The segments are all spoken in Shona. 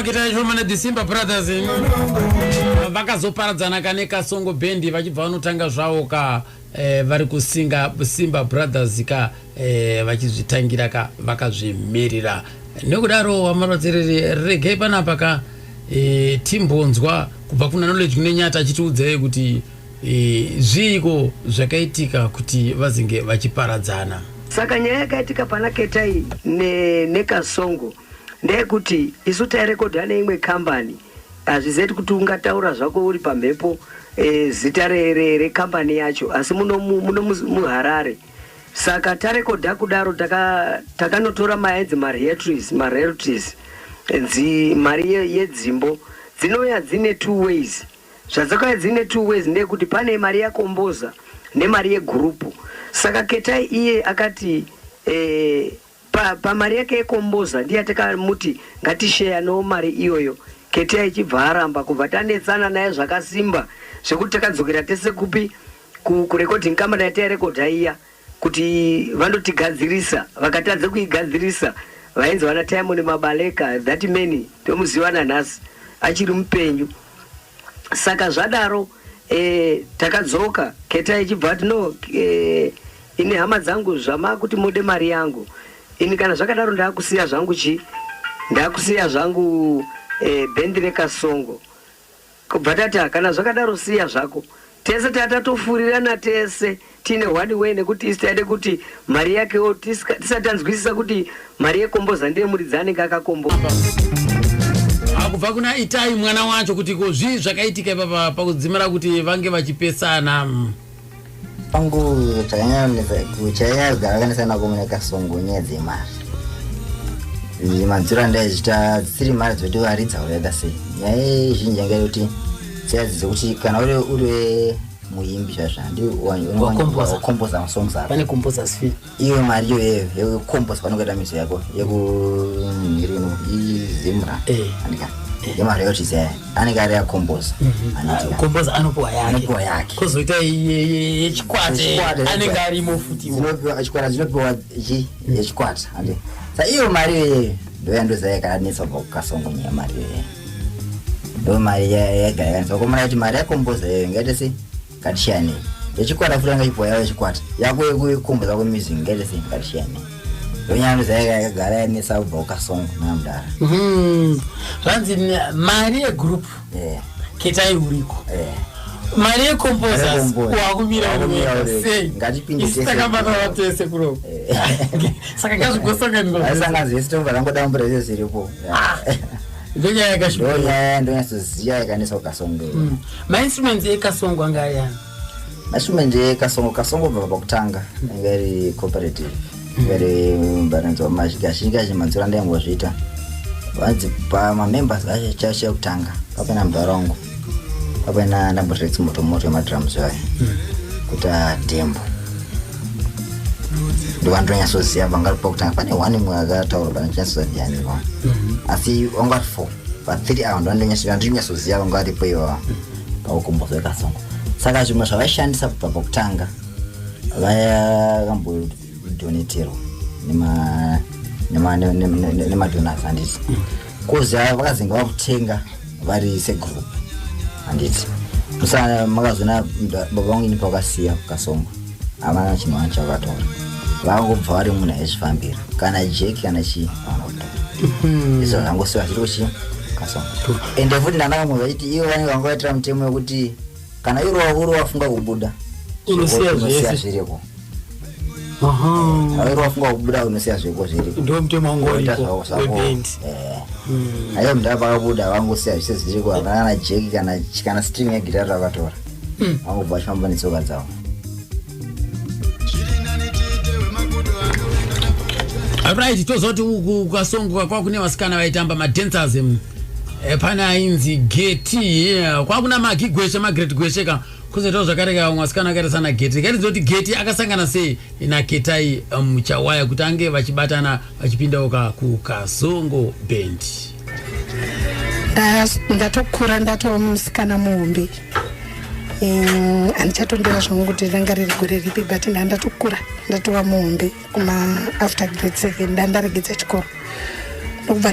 Ketai shomana December Brothers vakazoparadzana kane Kasongo Band vachibva vanotanga zvavo ka vari kusinga Simba Brothers ka vachizvitangira ka vakazvimirira. Nekudaro wamarodzereri regei panapa ka timbonzwa kubva kuna knowledge kunenyata achitiudzai kuti zviiko zvakaitika kuti vazinge vachiparadzana. Saka nyaya yakaitika pana Ketai neKasongo ndeyekuti isu tairekodha neimwe kambani hazvizeti kuti ungataura zvako uri pamhepo zita rekambani yacho asi muno muHarare. Saka tarekodha kudaro takanotora maedzi maroyalties mari yedzimbo dzinouya dzine two ways. Zvadzakauya dzine two ways ndeyekuti pane mari yakomboza nemari yegrupu. Saka Ketai iye akati pamari yake yekomboza ndiye takamuti ngatishare no mari iyoyo. Ketai ichibva aramba kubva tanetsana naye zvakasimba zvekuti takadzokera tese kupi kurecording company yatairekodha iya kuti vandotigadzirisa vakatadza kuigadzirisa vainzi vana Time Mabaleka that man tomuziwana nhasi achiri mupenyu. Saka zvadaro takadzoka Ketai ichibva no ine hama dzangu zvama kuti mode mari yangu ini kana zvakadaro ndakusiya zvangu band reKasongo kubva tata kana zvakadaro siya zvako tese tatatofurirana tese tine one way nekuti isitaide kuti mari yakewo tisatanzwisisa kuti mari yekomboza ndiye muridzi akakomboza. Kubva kuna Itai mwana wacho kuti ko zvii zvakaitika papa pakudzimira kuti vange vachipesana. Pangu kuchaya garaganisana kumune Kasongo nyaya dzemari madzura ndaizvita dziri mari dzotovaridza ureda sei nyaya zhinji yanga kuti dziyadzidzo kuti kana uri muimbi zvazvandi wakomboza masongs ako pane composers fee iyo mari iyoyo yekukomboza panokuita mizo yako yekunhirino izimra andika yemari yoti zaya anenge ari yakomboza komboza anopuwa yake kozoita yechikwate anenge arimo futi chikwata zvinopiwa yechikwata andi sa iyo mari iyoyo ndoyandozaya kanetsa kubva kuKasongo nyaya mari iyoyo ndo mari yagarakanisa komana kuti mari yakomboza iyoyo ngaite sei ngatishane yechikwata futi angachipuwa yawo yechikwata yako yekukomboza kwemizi ngaite sei ngatishane ndonyandozaya yakagara yanetsa kubva kuKasongo namudara. Zvanzi mari yegroup Ketai uriko mari yekomposers wakumira sei ngatipindisaka tese kuropo saka ngazvigosanganira sanga zvese tomva rangoda mumbreze zviripo ndonya yakashupa ndonyasoziya yakanesa kuKasongo. Mainstruments eKasongo anga ayani mainstruments eKasongo bva pakutanga anga iri cooperative very balance of mashika chimadzura ndayambozvita vanzi pamamembers acho chashe kutanga papena mudharongo papena ndamboretsi moto yemadrums yayo kuta dembo ndovandonyasoziya vangari pakutanga pane one mwe akataura panachinyasoziyanirwa asi wangari 4 pa3 awa ndondonyasoziya vangaripo iwa paukombozo weKasongo. Saka zvimwe zvavaishandisa kubva pakutanga vakambodoneterwa nemadonors handiti kozi vakazinga vakutenga vari segroup handiti musana makazona baba vangu ini pakasiya kuKasongo havana chinhu chavataura vakangobva vari munhu aizvifambira kana jeki kana chii vanotaura izvo zvangosiva zviri kuchi kuKasongo ende futi ndandakamuzva chiti ivo vanenge vangovaitira mutemo wekuti kana uri wafunga kubuda unosiya zviriko uri wafunga kubuda unosiya zviriko zviriko ndio mtemo wangu weband ayo mndaba akabuda vangosiya zvese zviriko kana jeki kana string yegitari rakatora vangobva vachifamba netsoka dzavo. Alright, tozoti kuKasongo kwakune vasikana vaitamba madancers pana ainzi geti kwakuna magigweshe magreat gwesheka kuzoitawo zvakareka mwasikana akaita sana geti kaitizoti geti akasangana sei naKetai muchawaya kuti ange vachibatana vachipinda kuKasongo Band. Ndatokura ndatomusikana muhombe andichatondera zvangu kuti ranga riri gore ripi but ndatokura ndatova muhombe kuma after grade 7 ndandaregedza chikoro ndokubva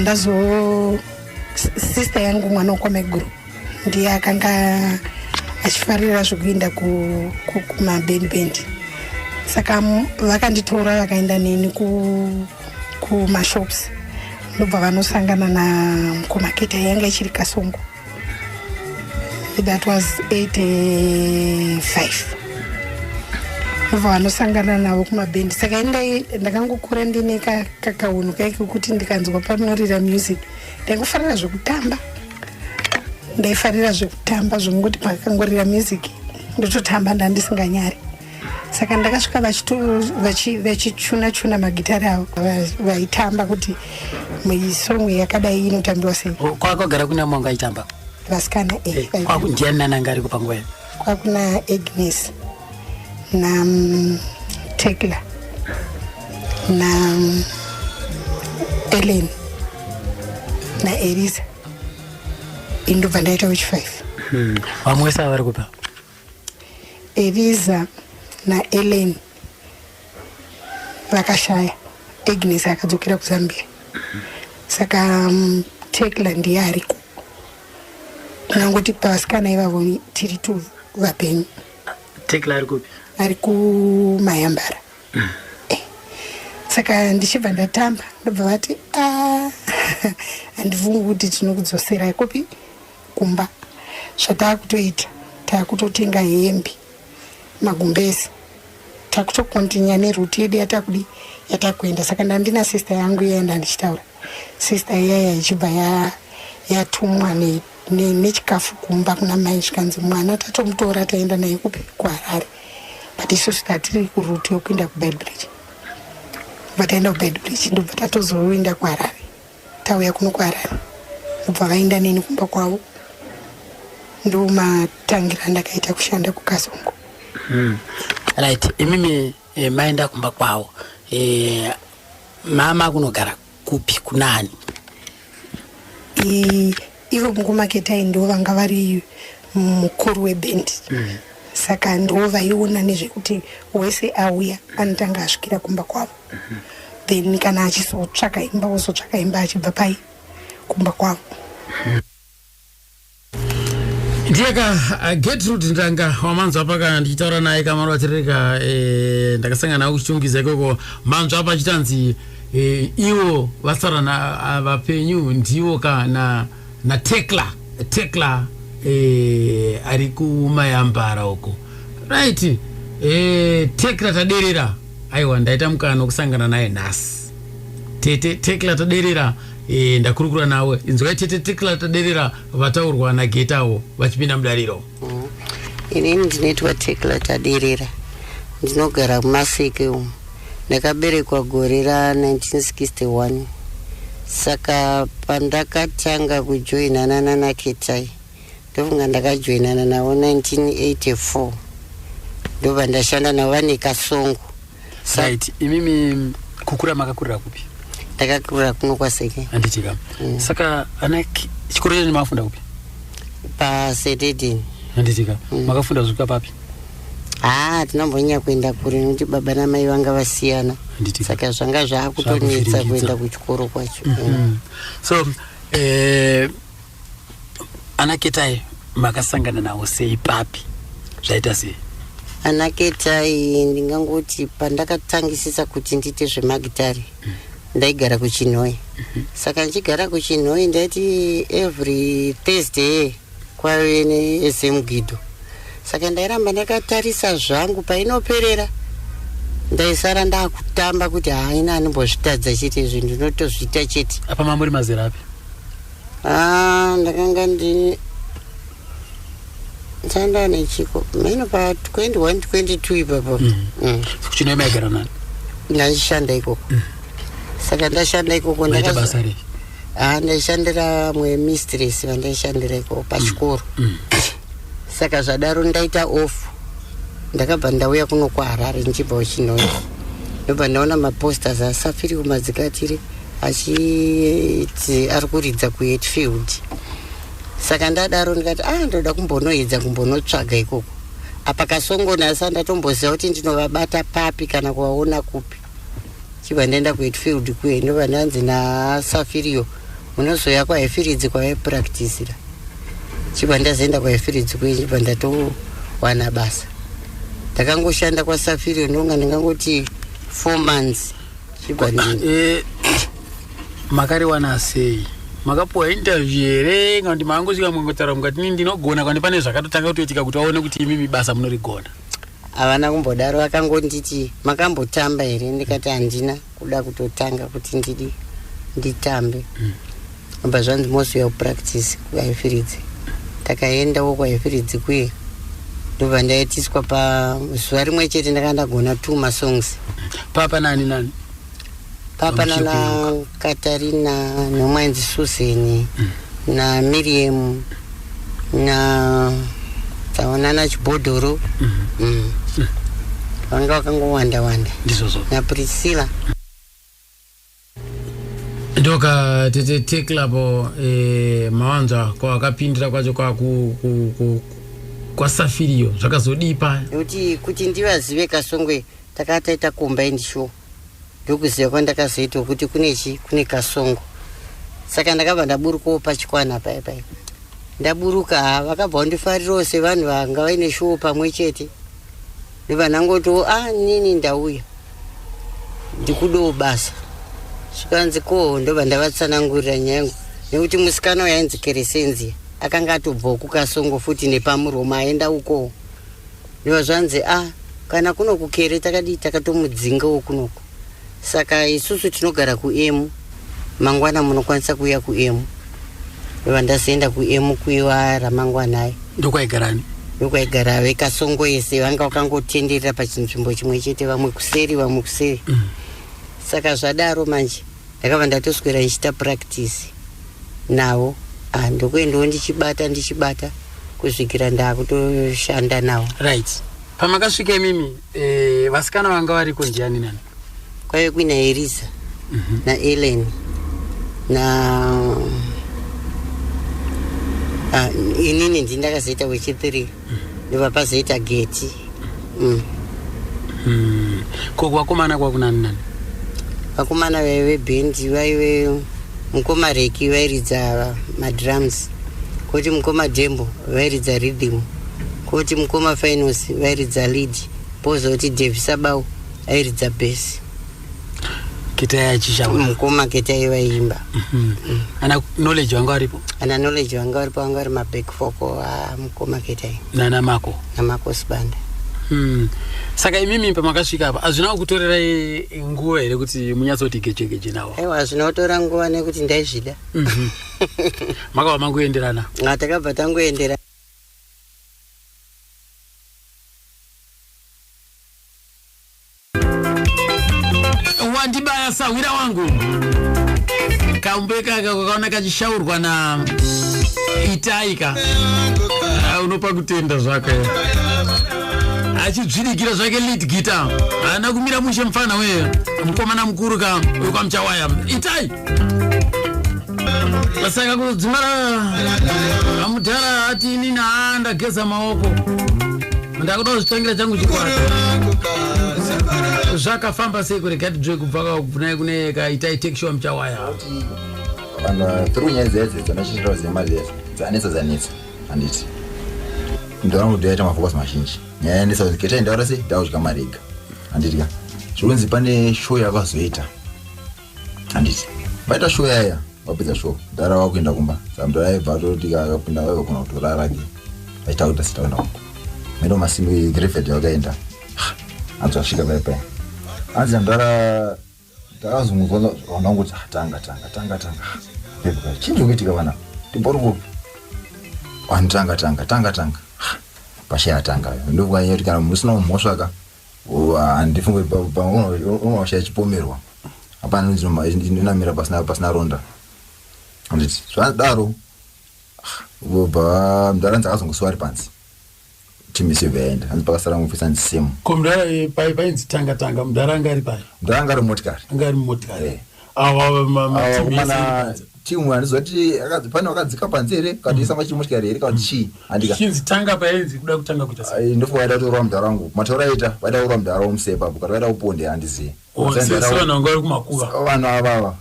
sister yangu mwana wekomeguru ndiye akanga achifarira zvekuenda kumabend saka vakanditora vakaenda neni kumashops ndobva vanosangana namukoma ketai yanga ichiri Kasongo. That was 85. Ndobva vanosangana navo kumabend saka ndakangokura ndine kakaunhu kaiki kuti ndikanzwa panorira music ndaifarira zvekutamba zvongoti pakangorira music ndototamba ndandisinganyari. Saka ndakasvika vachichuna magitari avo vaitamba kuti song yakadai inotambiwa sei. Kwakagara kuna mwanga aitamba vasikana ndiani nananga ariko panguva kwakuna Agnes na Tekla na Ellen na Eliza indobva ndaita wechi 5. Vamwe sa vari kupa Eliza na Ellen vakashaya. Agnes akadzokera kuZambia. Saka Tekla ndiye ariko nangoti pavasikana ivavo tiri tu vapenyu. Tekla ari kupi? Ari kuMayambara. Saka ndichibva ndatamba ndobva vati handivungi kuti tinokudzosera ikopi kumba. Zvatakutoita takutotenga hembe magumbezi takutokontinya neruti yedu yatakuenda. Saka ndandina sister yangu yaenda ndichitaura sister iyaya ichibva yatumwa nechikafu kumba kuna mai zvikanzi mwana tatomutora taenda naye kuHarare but isusu tatiri kuruti yokuenda kuBedbridge. Vataenda kuBedbridge ndobva tatozoenda kuHarare tauya kuno kuHarare ndobva vaenda neni kumba kwavo ndomatangira ndakaita kushanda kuKasongo. Right, imimi maenda kumba kwavo mama kunogara kupi kunani? Ivo mukoma ketai ndo vanga vari mukuru webend. Saka ndo vaiona nezvekuti wese auya anotanga asvikira kumba kwavo. Then kana achizotsvaka imba ozotsvaka imba achibva pai kumba kwavo. Ndiaka Gertrude Ndanga wamanzwa paka ndichitaura naye kamaro atireka ndakasangana nawo kuchungiza ikoko manzwa pachitanzi iwo vasarana vapenyu ndiwo kana na Tekla ari kuMayambara uko. Right, Tekla taderera aiwa ndaita mukana kusangana naye nhasi. Tekla taderera ndakurukura nawe inzwa Tekla taderera vataurwa naGetawo vachipinda mudariro. Inini ndinoitwa Tekla taderera ndinogara kuMaseke umu. Ndakaberekwa gore ra1961. Saka pandakatanga kujoinana naKetai ndofunga ndakajoinana nawo 1984 ndobva ndashanda navo vane Kasongo. Right, imimi kukura makakurira kupi? Ndakakurira kuno kwaSeke. Anditika. Saka ana chikoro chenu mafunda kupi? paSededeni. Anditika. Makafunda kusvika papi? Tinombonya kuenda kure nekuti baba namai vanga vasiyana. Saka zvanga zvakutonetsa kuenda kuchikoro kwacho. So ana Ketai makasangana nawo sei papi? Zvaita sei? Ana Ketai ndingangoti pandakatangisisa kuti ndite zvemagitari ndaigara kuChinhoi. Saka ndichigara kuChinhoi ndaiti every Thursday kwaive neSMGidho. Saka ndairamba ndakatarisa zvangu painoperera ndaisara ndakutamba kuti haina anombozvitadza chete izvi ndinotozviita chete. Apa mamuri mazera api? Ndakanga ndanda nechiko maino pa 21 22 ipapo. KuChinhoi maigara nani? Ndachishanda ikoko. Saka ndashanda ikoko basa rei? Ndaishandira mwe mistress vandaishandira ikoko pachikoro. Saka zvadaro ndaita off ndakabva ndauya kuno kuHarare ndichibva kuChinhoi. Ndobva ndaona maposters asafiri kumadzikatiri achiti ari kuridza kuHatfield. Saka ndadaro ndikati ndoda kumbonoedza kumbonotsvaga ikoko. Apa Kasongo nasa ndatomboziva kuti ndinovabata papi kana kuvaona kupi. Chibva ndaenda kuHatfield kuye ndobva ndanzi naSafiriyo munozoya kwaefiridzi kwaepracticira chibva ndazoenda kwaefiridzi kwe chibva ndatowana basa ndakangoshanda kwaSafiri ndonga ndingangoti 4 months chibva makariwana sei makapuwa interview here ngati mangosvika mwangotaura mukati nini ndinogona kwani pane zvakatotanga kutoitika kuti waone kuti imimi basa munorigona havana kumbodaro vakangonditi makambotamba here ndikati handina kuda kutotanga kuti nditambe amba zvanzi most ya practice kwaefiridzi takaendawo kwaefiridzi kuye ndobva ndaitiswa pazuva rimwe chete ndakandagona 2 masongs papa nani papa nana Katarina nomwanzi Susan na Miriam na taonana Chibodoro vanga vakangowanda ndizozo na Priscilla ndoka tete club mawanza kwa akapindira kwacho kwa Safiriyo zvakazodipa kuti ndivazive kasongwe takataita combined show ndokuziva kwandakazoita kuti kune kasongo saka ndakabva ndaburukawo pachikwana paipai ndaburuka vakabva vandifarirawo sevanhu vanga vaine show pamwe chete ndobva ndangotiwo nini ndauya ndikudawo basa zvikanzi ko ndobva ndavatsanangurira nyangu nekuti musikana wainzi Keresenzi akanga atobvawo kukasongo futi nepamuroma aenda ukowo ndobva zvanzi kana kuno kukere takatomudzingawo kunoko saka isusu tinogara kuemu mangwana munokwanisa kuuya kuemu ndobva ndazoenda kuemu kuiwa ramangwanai ndokwaigara vekasongo yese vanga vakangotenderera pachinzvimbo chimwe chete vamwe kuseri saka zvadaro manje ndakabva ndatoswera ndichita practice navo ndokuendawo ndichibata kusvikira ndakutoshanda navo. Right. Pamakasvika imimi vasikana vanga variko ndiani nani? Kwaive kuina Elisa na Ellen na inini ndindakazoita wechi3 ndobva pazoita Geti. Ko vakomana kwakunani nani? Vakomana vaive bhendi vaive mukoma Reki vairidza madrums, kuti mukoma Dembo vairidza rhythm, kuti mukoma Finance vairidza lead, pozoti Devisabau airidza bass. Ketai achishauri mukoma Ketai vaimba. Ana knowledge wanga varipo? Ana knowledge wanga varipo, wanga vari maback vocal mukoma Ketai. Na Mako Sibanda. Saka imimi pamakasvika apa azvina kutorera nguva here kuti munyatsoti gechegeche nawo? Aiwa, zvinotora nguva nekuti ndaizvida. Makava mangoenderana? Takabva tangoenderana. Wandibaya sawira wangu kaumbeka kakaona kachishaurwa na Itaika unopa kutenda zvako achidzvirikira zvake lead guitar ana kumira mushe mfana wewe mukomana mukuru ka kwa muchawaya Itai basaka kudzimara amudhara ati ini naanda geza maoko ndakuda kuzvitangira changu chikwata zvakafamba sei kuregati dzwe kubva kune Itai take show muchawaya vanhu through nyaya dzedze dzonachitira zemalezi dzanetsa handiti ndoramba kutoita mafocus mazhinji nyaya ndisa kuti Ketai ndaura sei ndaudya marega handiti ka zvikunzi pane show yakazoita handiti vaita show yaya vapedza show ndara wakuenda kumba saka mndu aibva toti akapinda vaigona kutorara ke vaita kuti asitaenda kumba mendo masimbi grefed yakaenda anzvasvika paipai anzi ndara ndakazunguzwa vananguti tanga chinzi kuitika vana timboripo tanga pashaya tanga ndokuvanya kuti kana musina mhosvaka handifunge unoshaya chipomerwa hapana ndinamira pasina ronda handiti zvadaro bva mndara dzakazongoswa ari panzi timisi vaenda hanzi pakasara mufisa ndisemu komndara painzi tanga mndara anga ari pai mndara anga ari motikari awa timu handizoti pane wakadzika panze here katiisa machimotikari here kuti chii handika chinzi tanga painzi kuda kutanga kuita sei ndofunga vaida kutorwa mndara wangu mataura aita vaida kurwa mndara womusepapo kuti vaida kuponde handizivi vanhu vanga vari kumakuva vanhu avava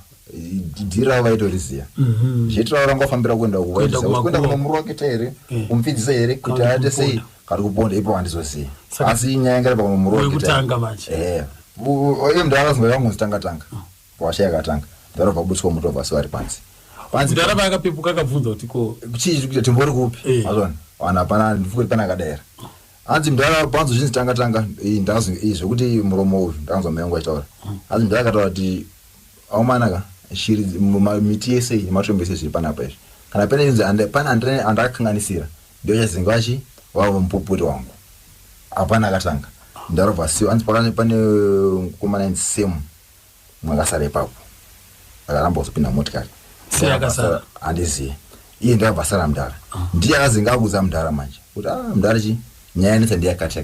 dhira vaitoziya zviitira rangofambira kuenda kuenda kunomurwa ketai here umupfidzisa here kuti aite sei kari kuponda ipo handizoziya asi nyaya ngari pakunomurwa kutanga manje iye mndu akazonga yangonzitanga washa yakatanga ndarobva kubutswa mutobva sivari panzi ndaraba akapepuka akabvunza kuti ko chii zvikuita timbori kupi mazvona vanhu hapana ndifukuri pana akadaira hanzi mndara panzo zvinzi tanga ndazi zvokuti muromo uyu ndakanzwa mai yangu achitaura hanzi mndara akataura kuti aumanaka shiri miti yese nematombo ese zviri panapa izvi kana pane pana andakakanganisira ndochazinga vachi wava mupuputi wangu hapana akatanga ndarobva siwa hanzi pane mukomana inzi semu mwakasara ipapo akaramba kuzopinda motikari handiziye iye ndakabva sara mndara ndiye akazinga akudza mndara manje kuti mndara chi nyaya yanetsa ndiyakati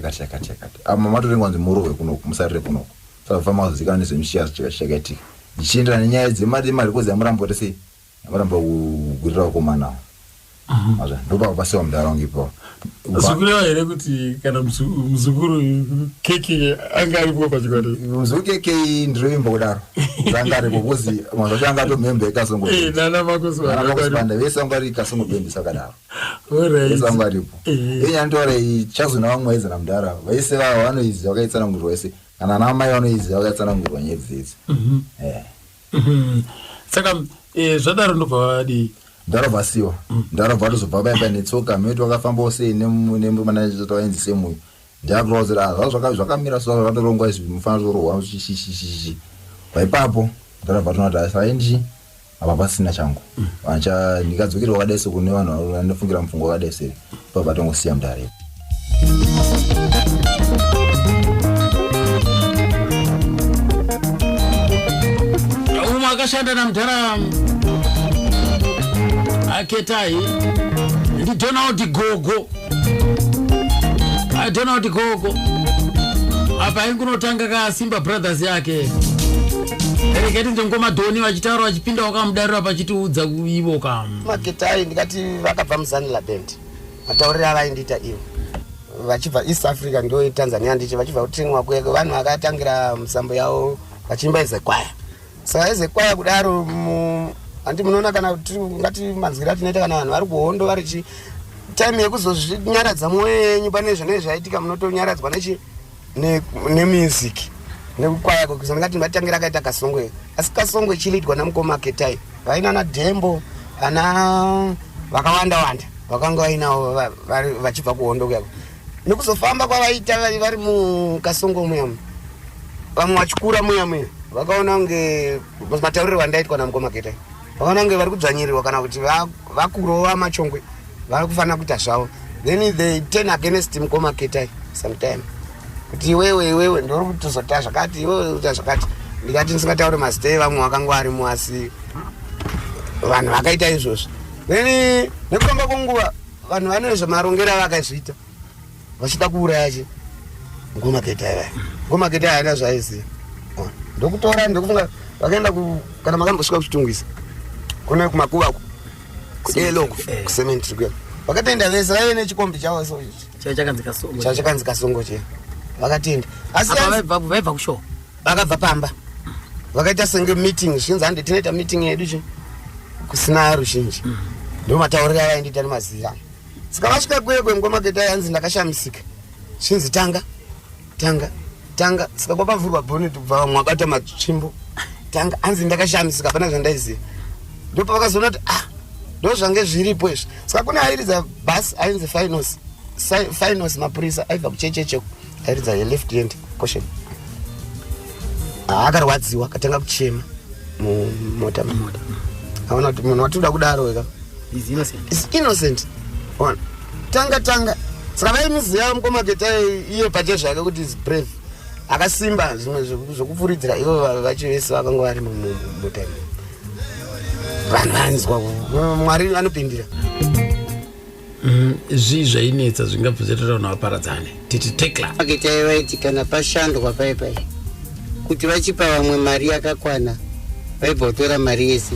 ama matorengwa nzi murohwe kunoku musarire kunoku saka fama kuzikana nezvemishiya chakaitika ndichiendera nenyaya dzemari kozi yamurambo tese yamuramba kugurira ukomanawo ndopakapasiwa mndara wangu ipapo zikureva here kuti kana muzukuru keke anga aripo pachikwata muzukuru keke ndiroimba kudaro zanga aripo kuzi mazvacho anga atomhembe nana makosipanda vese anga ari kasongobendisa kadaro vese anga aripo enyandoora ichazona vamwe vaizana mudhara vaise vavo vanoiziva vakaitsanangurwa vese kana namai vanoiziva vakaitsanangurwa nyaya dzidzi saka zvadaro ndobva vadii ndarobva siwa ndarobva tozobva paipa netsoka meti wakafamba sei nemanatotaenzi semuyo ndakuraudzira zvakamira so zvatorongwa izvi mufanira torohwa shishi paipapo ndarobva tonati saindi apa pasina changu ndikadzokera wakadai se kune vanhu vanofungira mufungo wakadai se pabva tongosiya mudhara ipo umwe akashanda namudhara ketai ndidonald gogo donald gogo apa aingunotanga kasimba brothers yake reketi njengomadhoni vachitaura vachipinda wakamudarira pachitiudza kuivo kam maketai ndikati vakabva muzanila band matauriro avaindita ivo vachibva east africa ndo tanzania ndichi vachibva kutimwa kweko vanhu vakatangira musambo yavo vachimba ezekwaya saka ezekwaya kudaro handi munoona kana ngati manzwira tinoita kana vanhu vari kuhondo vari chi time yekuzozvinyaradza mwoyo yenyu pane zvine zvaitika munotonyaradzwa nemusic nekukwaya kwekuza ndingati ndimatangira akaita kasongwe asi kasongwe chiliitwa namukoma ketai vaina nadhembo ana vakawanda vakanga vainawo vachibva kuhondo kuyako nekuzofamba kwavaita vari mukasongo muyamu vamwe vachikura muyamuya vakaona kunge matauriro vandaitwa namukoma ketai vakaona kunge vari kudzvanyirirwa kana kuti vakurova machongwe vari kufanira kuita zvavo then they turn against mukoma ketai sometime kuti iwewe ndori kutozota zvakati iwewe uta zvakati ndikati ndisingataure mazita evamwe vakanga varimo asi vanhu vakaita izvozvo then nekufamba kwenguva vanhu vane zvamarongero vakazviita vachida kuuraya chi ngoma ketai vaya ngoma ketai haina zvaiziva ndokutora ndokufunga vakaenda kana makambosvika kuchitungwisa kune kumakuva kudeloko kusementi kuya vakatenda vese vaive nechikombi chavo so chachakanzi kasongo che vakatenda asi vaibva kushow vakabva pamba vakaita senge meeting zvinzi hande tinoita meeting yedu chi kusina rushinji ndo matauriro avaindita nemazira saka vasvika kwekwe ngoma ketai hanzi ndakashamisika zvinzi tanga saka kwapavhurwa bonnet kubva vamwe vabata matsvimbo tanga hanzi ndakashamisika pana zvandaiziva ndopa vakazoona kuti ndo zvange zviripo izvi saka kune airidza bhasi ainzi finals mapurisa aibva kuchechecheku airidza left hand caution akarwadziwa akatanga kuchema mumota aona kuti munhu watoda kudaro weka is innocent tanga saka vaimiziva mukoma ketai iye pache zvake kuti is brave akasimba zvimwe zvokupfuridzira ivo vacho vese vakanga vari mumota vanhu vanzwa mwari anopindira zvii zvainetsa zvingabvuzetoda vanhu vaparadzane titi tekla ketai vaitikana pashandwa paipai kuti vachipa vamwe mari yakakwana vaibva kutora mari yese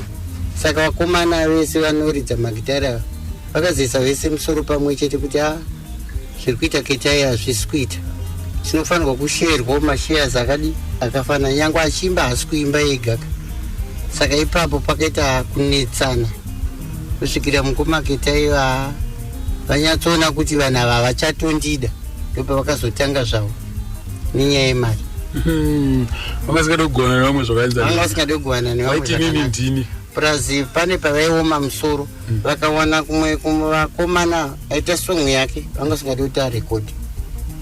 saka vakomana vese vanoridza magitara vakazoisa vese musoro pamwe chete kuti zviri kuita ketai hazvisi kuita zvinofanirwa kusherwa mashares akadi akafanana nyange achimba hasi kuimba yegaka saka ipapo pakaita kunetsana kusvikira mukoma ketai vanyatsoona kuti vanhu ava vachatondida ndopa vakazotanga zvavo nenyaya yemari. Vangasingadogona nevamwe zvakaenzana. Vangasingadogona nevamwe zvakanaka. Plus pane pavaioma musoro vakawana kumwe vakomana aita song yake vangasingadi kuti arekodhi.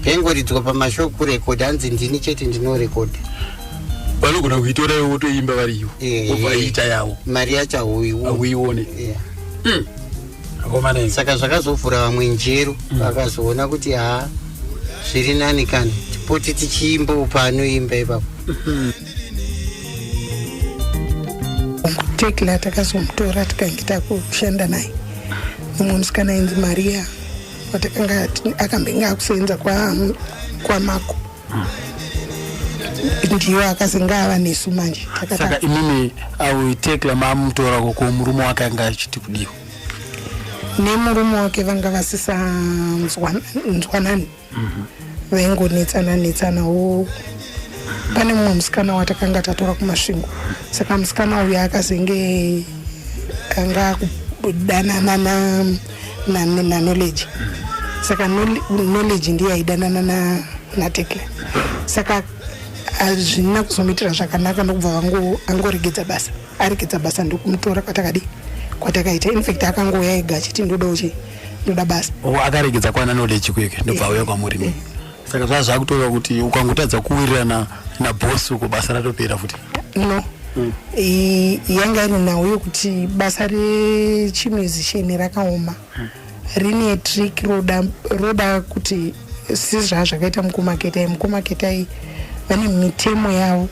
Yaingoridzwa pamashow kurekodhi hanzi ndini chete ndinorekodha. Vanogona kuitora ivo votoimba variyo vaita yavo mari yacho hauione. Saka zvakazovhura vamwe njero vakazoona kuti zviri nani kana tipoti tichiimbawo anoimba ipapo. Tekla takazomutora tikaita kushanda naye mumwe musikana ainzi Maria watakanga akambenga akusenza kwa Mako ndiyo akazinga ava nesu manje. Saka imimi au Tekla mamutora kwa murume wake anga achiti kudiwa nemurume wake vanga vasisa nzwanani vaingonetsana pane mumwe musikana watakanga tatora kumasvingo saka musikana uyu akazenge anga kudanana na knowledge saka knowledge ndiye aidanana na Tekla saka azvina kuzomitira zvakanaka nokubva angoregedza basa aregedza basa ndokumutora kwatakaita in fact akangoya ega achiti ndoda basa akaregedza kwana knowledge kweke ndobva auya kwamuri. Saka zvakutora kuti ukangotadza kuwirirana na boss uko basa ratopera futi. No. Yanga iri nawo yokuti basa rechimusician rakaoma. Rine trick roda kuti zvakaita mukoma ketai vane mitemo yavo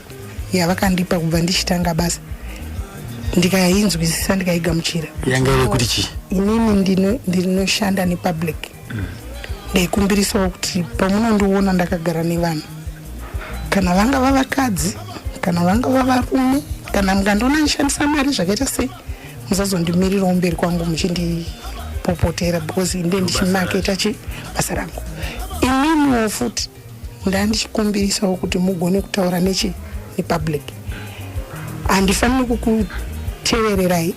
yavakandipa kubva ndichitanga basa. Ndikainzwisisa ndikaigamuchira. Yanga iri kuti chi? Inini ndinoshanda nepublic. Ndaikumbirisawo kuti pamunondiona ndakagara nevanhu kana vanga vavakadzi kana vanga vavarume kana mukandiona ndishandisa mari zvakaita sei musazondimirirawo mberi kwangu muchindipopotera because inde ndichimaketa basa rangu. Ininiwo futi ndandichikumbirisawo kuti mugone kutaura nepublic. Handifaniri kukutevererai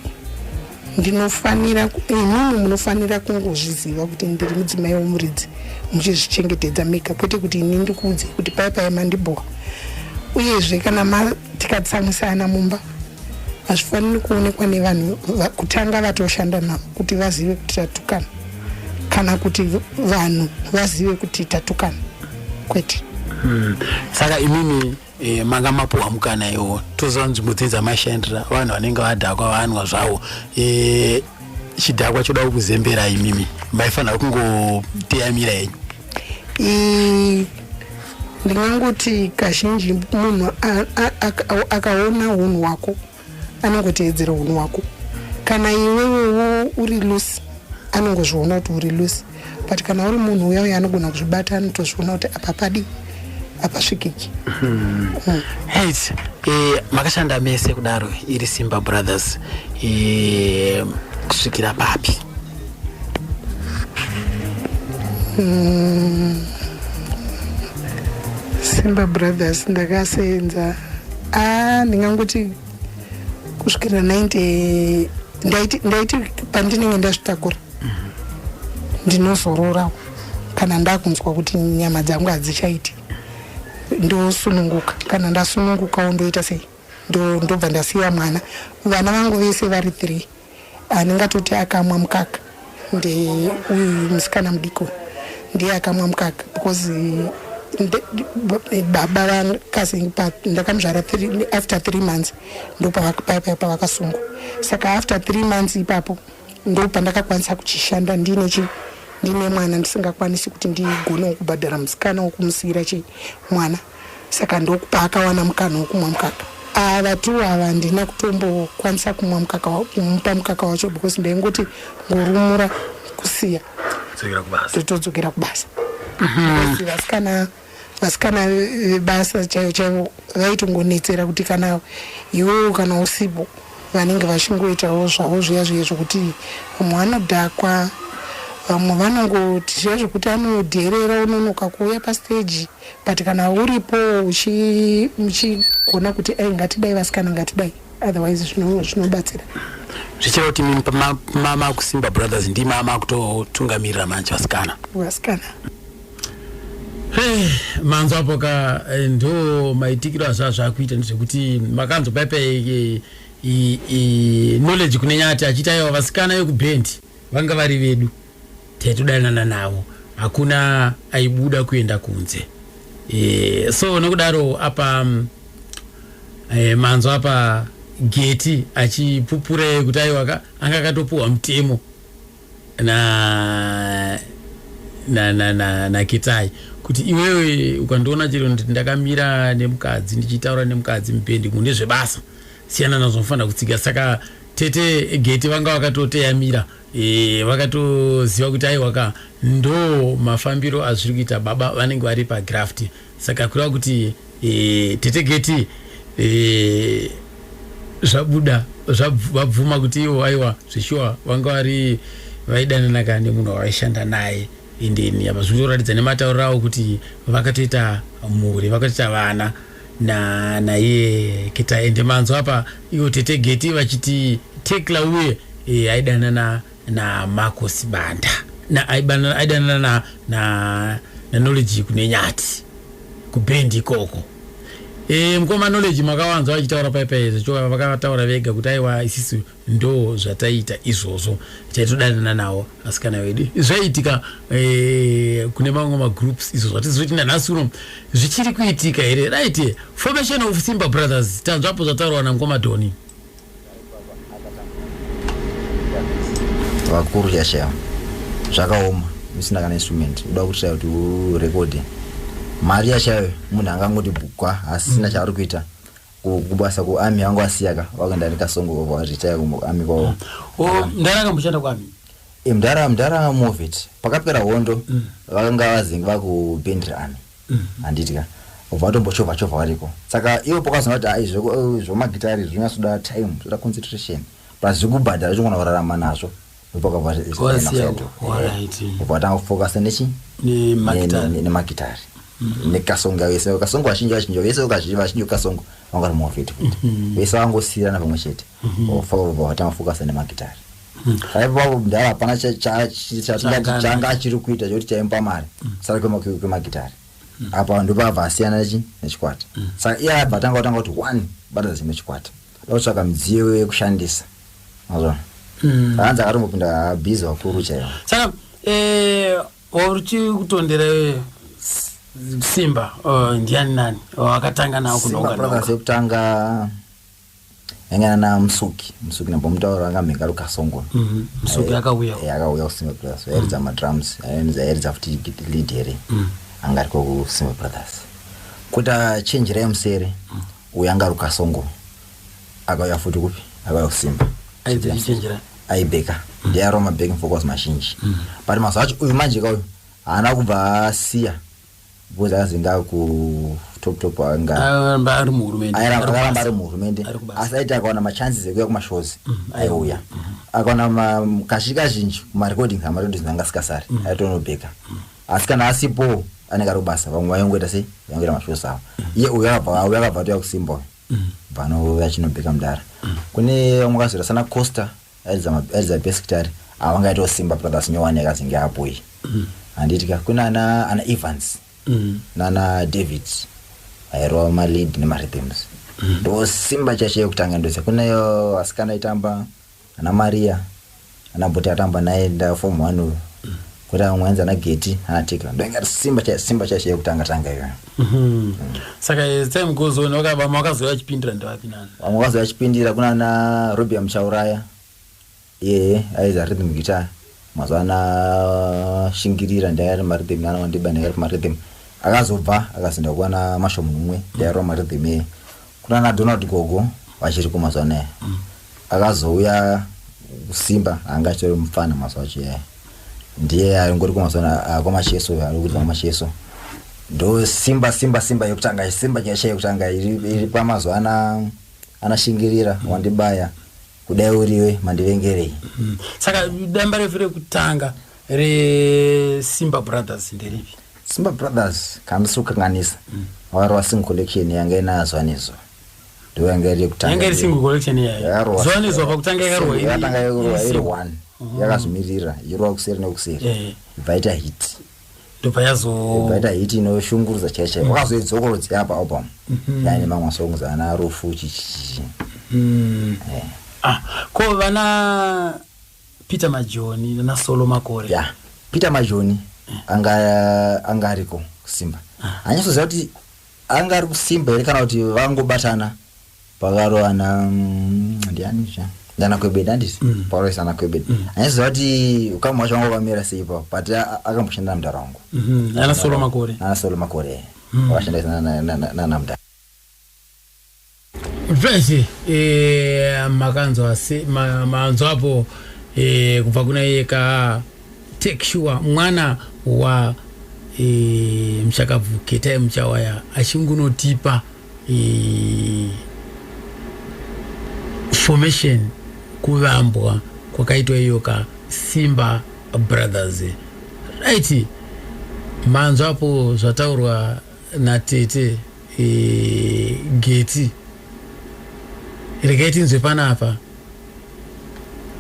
ndinofanira imimi munofanira kungozviziva kuti ndiri mudzimai womuridzi muchizvichengetedza mega kwete kuti ini ndikuudze kuti pai mandibhowa uyezve kana tikatsamwisana mumba hazvifaniri kuonekwa nevanhu kutanga vatoshanda navo kuti vazive kuti tatukana kana kuti vanhu vazive kuti tatukana kwete. Saka imimi manga mapuwa mukana iwo toziva nzvimbo dzinza mashandira vanhu vanenge vadhakwa vanwa zvavo chidhakwa choda kuzembera imimi maifanira kungoteyamira yenyu. Ndingangoti kazhinji munhu akaona unhu hwako anongoteedzera unhu hwako kana iwewewo uri loose anongozviona kuti uri loose but kana uri munhu uya uya anogona kuzvibata anotozviona kuti apa padi apa svikiki. Right. Makashanda mese kudaro iri Simba Brothers kusvikira papi? Simba Brothers ndakasenza ndingangoti kusvikira 90 ndaiti pandinenge ndazvitakura ndinozorora kana ndakunzwa kuti nyama dzangu hadzichaiti ndosununguka kana ndasununguka ndoita sei ndobva ndasiya mwana vana vangu vese vari 3 ndingatoti akamwa mukaka uyu musikana mudiko ndiye akamwa mukaka because baba vakazi ndakamuzvara after 3 months ndopavakasungwa saka after 3 months ipapo ndopandakakwanisa kuchishanda ndine mwana ndisingakwanisi kuti ndigone kubhadhara musikana wokumusiira mwana saka ndokupa akawana mukana wokumwa mukaka. Vatu ava ndina kutombokwanisa kumupa mukaka wacho because ndaingoti ngorumura kusiya totodzokera kubasa. Vasikana vebasa chaivo vaitongonetsera kuti kana iwewo kana usipo vanenge vachingoitawo zvavo zviya zvokuti umwe anodhakwa vamwe vanongoti zviya zvokuti anodherera unonoka kuuya pastage but kana uripo muchigona kuti ngatidai vasikana ngatidai otherwise zvinobatsira. Zvichira kuti mama kusimba brothers ndi mama kutotungamirira manje vasikana. Manzo apo ka ndo maitikiro azvakuita ndezvekuti makanzo paipai knowledge kunenyati achitayo vasikana yekubendi vanga vari vedu taitodanana navo, hakuna aibuda kuenda kunze. So nokudaro apa manzo apa geti achipupura kuti aiwa anga akatopuwa mutemo na ketai kuti iwewe ukandoona chero ndakamira nemukadzi ndichitaura nemukadzi mupendi mune zvebasa siyana nazvo unofanira kutsiga. Saka tete geti vanga vakatoteyamira vakatoziva kuti aiwa ndo mafambiro azviri kuita baba vanenge vari pagraft. Saka kureva kuti tete geti zvabuda vabvuma kuti iwo aiwa zvishuwa vanga vari vaidanana nemunhu waishanda naye. Indeni apa zvinoratidza nematauriro avo kuti vakatoita mhuri, vakatoita vana naiye ketai. Ende manzo apa iwo tete geti vachiti tekla uye aidanana naMarcos Banda aidanana na knowledge kunenyati kubendi ikoko. Mukoma knowledge makawanza vachitaura paipai zvacho vakataura vega kuti aiwa isisu ndo zvataita izvozvo taitodanana nawo asikana vedu. Zvaitika kune mamwe magroups izvo zvatizoti nanhasi uno zvichiri kuitika here. Right, formation of Simba Brothers tanzvapo zvataurwa naMukoma Doni. Vakuru yashayo zvakaoma usina kana instrument uda kuti urekodi mari yashayo munhu angangoti bukwa asina chaari kuita kubasa kuami yangu asiyaka wakaenda rikasongo varitaya kuami kwavo. Mdaranga mushanda kwami mdara movit pakapera hondo vakanga vazingi vakubendirani handitika vatombochovha variko. Saka ivo pakazona kuti zvomagitari zvinyasoda time zvoda concentration plus zvekubhadhara zvingona kurarama nazvo vatanga kufocusa nemagitari nekasonga vese kasongo vazhinji vese vazhinji kasongo vanga ri movit futi vese vangosiyana pamwe chete vatanga kufocusa nemagitari. Aipo mdara hapana changa achiri kuita choti chaimba mari sara kwemagitari apa ndopabva asiyana nechikwata. Saka iye abva tanga kuti one bada nechikwata ndotsvaka midziyo yekushandisa mazvona hanzi akatombopinda bhizi wakuru chaiwo. Saka uchikutondera Simba ndiani nani wakatanga nawo kunoungana sekutanga engana na Musuki nambomutaura angamhenga rukasongo. Musuki akauya kuSimba Brothers airidza madrums airidza futi lead here anga ariko kuSimba Brothers kuti achenjera yemusere uya anga rukasongo akauya futi kupi akauya kuSimba aibeka ndiye aroma backing focus mazhinji but mazuva acho uyu manje kauyu haana kubva asiya because akazinga ku top aramba ari muhurumende asi aiti akaona machances ekuya kumashows aiuya akaona kashi kazhinji kumarecordings anga asikasari aitonobeka asi kana asipo anenge ari kubasa vamwe vaingoita sei vaingoita mashows avo iye uyu akabva toya kuSimba vano vachinobeka mudara. Kune vamwe vakazora sana Costa airidza basketari avanga aitawo Simba Brothers nyowani yakazinge apoi handitika. Kuna ana Evans nana David airova malead nemarhythms ndo Simba chashe yekutanga ndose. Kuneyo asikana aitamba ana Maria ana Boti atamba naye ndaform 1 kuti amwenza na Geti anatika ndoingati Simba chashe yekutanga tanga iyo. Saka time goes on wakazoya achipindira ndawapi nani wakazoya achipindira. Kuna na Robbie Muchawaya aiza rhythm guitar mazwana shingirira ndairi marhythm nana wandiba ndairi marhythm akazobva akazinda kuwana mashomu mumwe ndairi marhythm. Kuna na Donald Gogo vachiri kumazwana akazouya kuSimba anga chitori mufana mazwacho ndiye aringori kumazwana kwamasheso ari kuita kwamasheso ndo Simba yekutanga Simba chashe yekutanga iri pamazuva anashingirira wandibaya kudai uriwe mandivengerei. Saka damba refu rekutanga reSimba Brothers nderipi? Simba Brothers kandisi kukanganisa wari wasing collection yanga inazo anezo ndo yanga iri kutanga yanga iri single collection yayo zone zova kutanga yakarwa yatanga yakarwa iri 1 yakazomirira irwa kuseri nekuseri baita hit baita hit inoshungurudza chaicha wakazoidzokorodza apa album yani mamwe songs ana rufu chichi ko vana Peter Majoni na Solo Makore Peter Majoni anga ariko kusimba anyasoziva kuti anga ari kusimba here kana kuti vangobatana pakaro ana ndiani ndana kwebeda handisi Paulus ana kwebeda anyasoziva kuti ukamu wacho wangu vamira seipa but akamboshanda na mudara wangu ana Solo Makore wakashanda na mudara Mfreshi makanzo hapo kubva kuna yeka take sure mwana wa mshakavu ketai muchawaya achingunotipa formation kuvambwa kwakaitwa iyoka Simba Brothers right manzo hapo zvataurwa natete geti regetinzwe panapa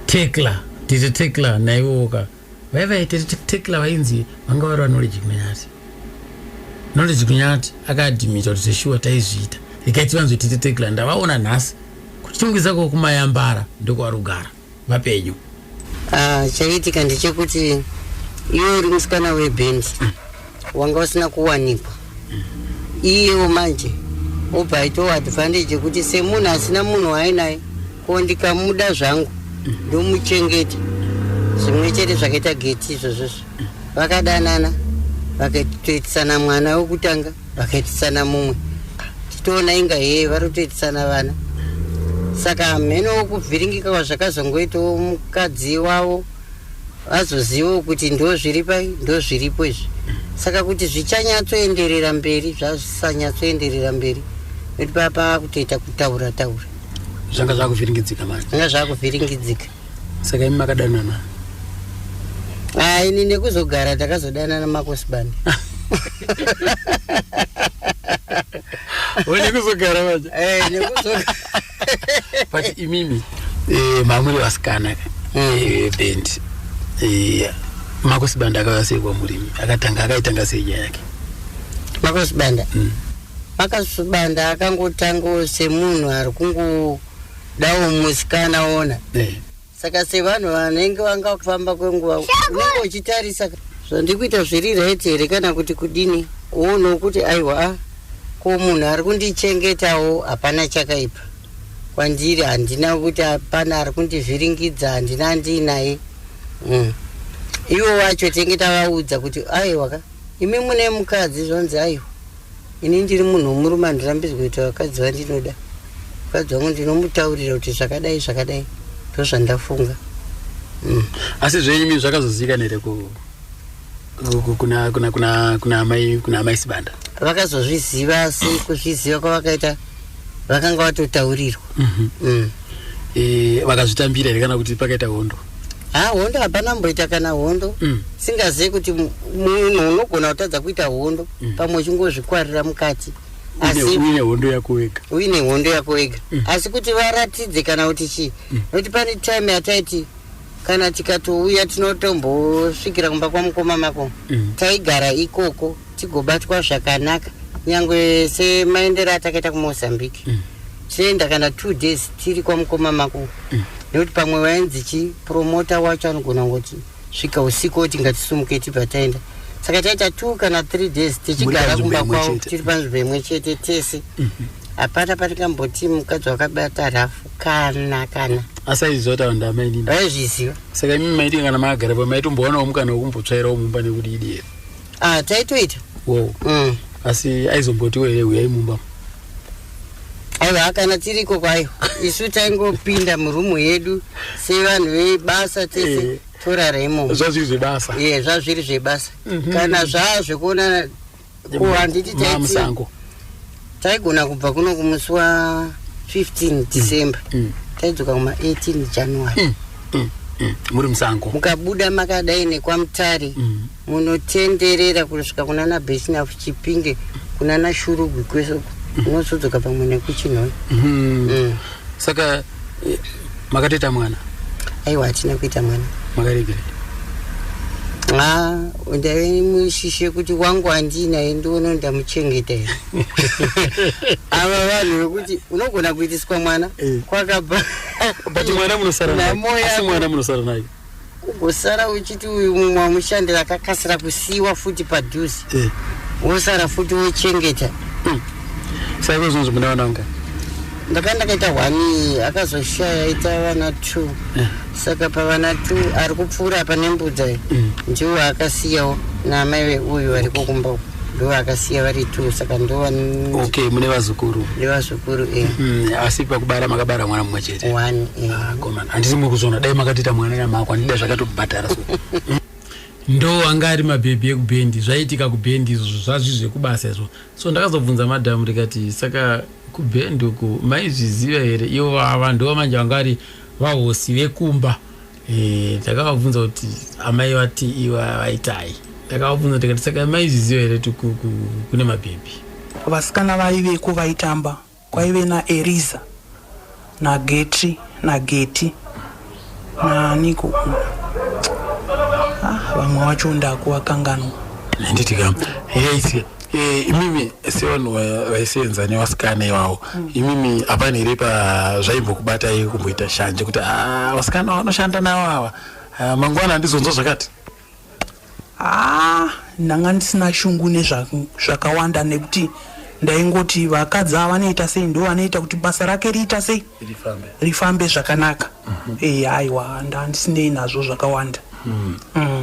tekla naiwoka vaivaite tekla vainzi vanga vari knowledge kunyati akadhimita kuti seshuwa taizviita ikaiti vanzwe tite tekla ndavaona nhasi kuti tingwizako kumayambara ndokwarugara vapenyu chaitika ndechekuti iwe uri musikana webhendi wanga usina kuwanikwa iyewo manje obva aitawo advantage yekuti semunhu asina munhu wainaye ko ndikamuda zvangu ndomuchengeta zvimwe chete zvakaita geti izvozvo vakadanana vakatoitisana mwana wekutanga vakaitisana mumwe titoona inga vari kutoitisana vana saka mheno wokuvhiringika kwazvakazongoitawo mukadzi wavo vazozivawo kuti ndo zviri pai ndo zviripo izvi saka kuti zvichanyatsoenderera mberi zvazvisanyatsoenderera mberi kuti papa kutoita kutaura zvanga zvakuvhiringidzika manje zvanga zvakuvhiringidzika saka imi makadanana ini nekuzogara takazodanana makosiband nekuzogara manje nekuzogara but imimi mamuri vasikana band makosibanda akavasekwa murimi akaitanga sei nyaya yake makosibanda makosibanda akangotanga semunhu ari kungodawo musikana ona saka sevanhu vanenge vanga kufamba kwenguva unenge uchitarisa zvandikuita zviri right here kana kuti kudini uono kuti aiwa ko munhu ari kundichengetawo hapana chakaipa kwandiri handina kuti hapana ari kundivhiringidza handina ndiinaye ivo wacho tenge tavaudza kuti aiwa imi mune mukadzi zvanzi aiwa ini ndiri munhu womurume handirambidzwe kuita vakadzi vandinoda mukadzi wangu ndinomutaurira kuti zvakadai ndozvandafunga asi zvenyu zvakazozivikanwa here kuna amai Sibanda vakazozviziva asi kuzviziva kwavakaita vakanga vatotaurirwa vakazvitambira here kana kuti pakaita hondo hondo hapana mboita kana hondo singazivi kuti munhu unogona kutadza kuita hondo pamwe uchingozvikwarira mukati uine hondo yako wega asi kuti varatidze kana kuti chii nokuti pane time yataiti kana tikatouya tinotombosvikira kumba kwamukoma mako taigara ikoko tigobatwa zvakanaka nyangwe semaendero atakaita kuMozambique tienda kana 2 days tiri kwamukoma mako nokuti pamwe vainzi chipromota wacho anogona ngoti svika usiku oti ngatisumuke tibataenda saka taita 2 kana 3 days tichigara kumba kwavo tiri panzvimbo imwe chete tese hapana patikamboti mukadzi wakabata rafu kana asaizota vanhu amainini vaizviziva saka imi maiti kana magarapo maitombowanawo mukana wokumbotsvairawo mumba nekudidi here taitoita asi aizombotiwo here uyai mumba aiwa kana tiriko kwayo isu taingopinda murumu yedu sevanhu vebasa tese torara imomo zvazviri zvebasa zvazviri zvebasa kana zvazvekuona handiti musango taigona kubva kuno kumusi wa 15 December taidzoka kuma 18 January muri musango mukabuda makadai nekwamutare munotenderera kusvika kunana Beshinafu Chipinge kunana Shurugwi kwesoko unosudzuka pamwe nekuchinhoni. Saka makateta mwana? Aiwa, hatina kuita mwana. Makaregera? Ndave mushishe kuti wangu handinaye ndiono ndamuchengeta here. Ava vanhu vekuti unogona kuitiswa mwana kwakabva but mwana munosara naye. Asi mwana munosara naye ugosara uchiti uyu mumwe wamushandira akakasira kusiyiwa futi padhuze wosara futi wochengeta. Saka izvozvo muna vana vanga? Ndakaita 1 akazoshaya aita vana 2. Saka pavana 2 ari kupfuura pane mbudza ndiwo akasiyawo namai uyu ariko kumba ndo akasiya vari 2. Saka ndo okay, mune vazukuru? Ndevazukuru asi pakubara makabara mwana mumwe chete? 1. Komana handisi mukuzona dai makatita mwana namako handida zvakatobhadhara so. Ndo anga ari mabhebhi ekubhendi, zvaitika kubhendi izvo zvazvizve kubasa izvo. So ndakazobvunza madhamu ndikati saka kubhendi uku maizviziva here ivo vava ndo manje vanga vari vahosi vekumba. Ndakavabvunza kuti amai vati iva vaitai. Ndakavabvunza ndikati saka maizviziva here kuti kune mabhebhi? Vasikana vaiveko vaitamba, kwaive naEriza naGetri naGeti naniko vamwe vacho ndakuvakanganwa. Handiti kam imimi sevanhu vaisenza nevasikana ivavo, imimi hapana here pazvaimbokubatai kumboita shanje kuti vasikana vanoshanda navo ava mangwana handizonzwa zvakati? Ndanga ndisina shungu nezvakawanda nekuti ndaingoti vakadzi vanoita sei ndo vanoita kuti basa rake riita sei rifambe zvakanaka. Aiwa, ndandisinei nazvo zvakawanda.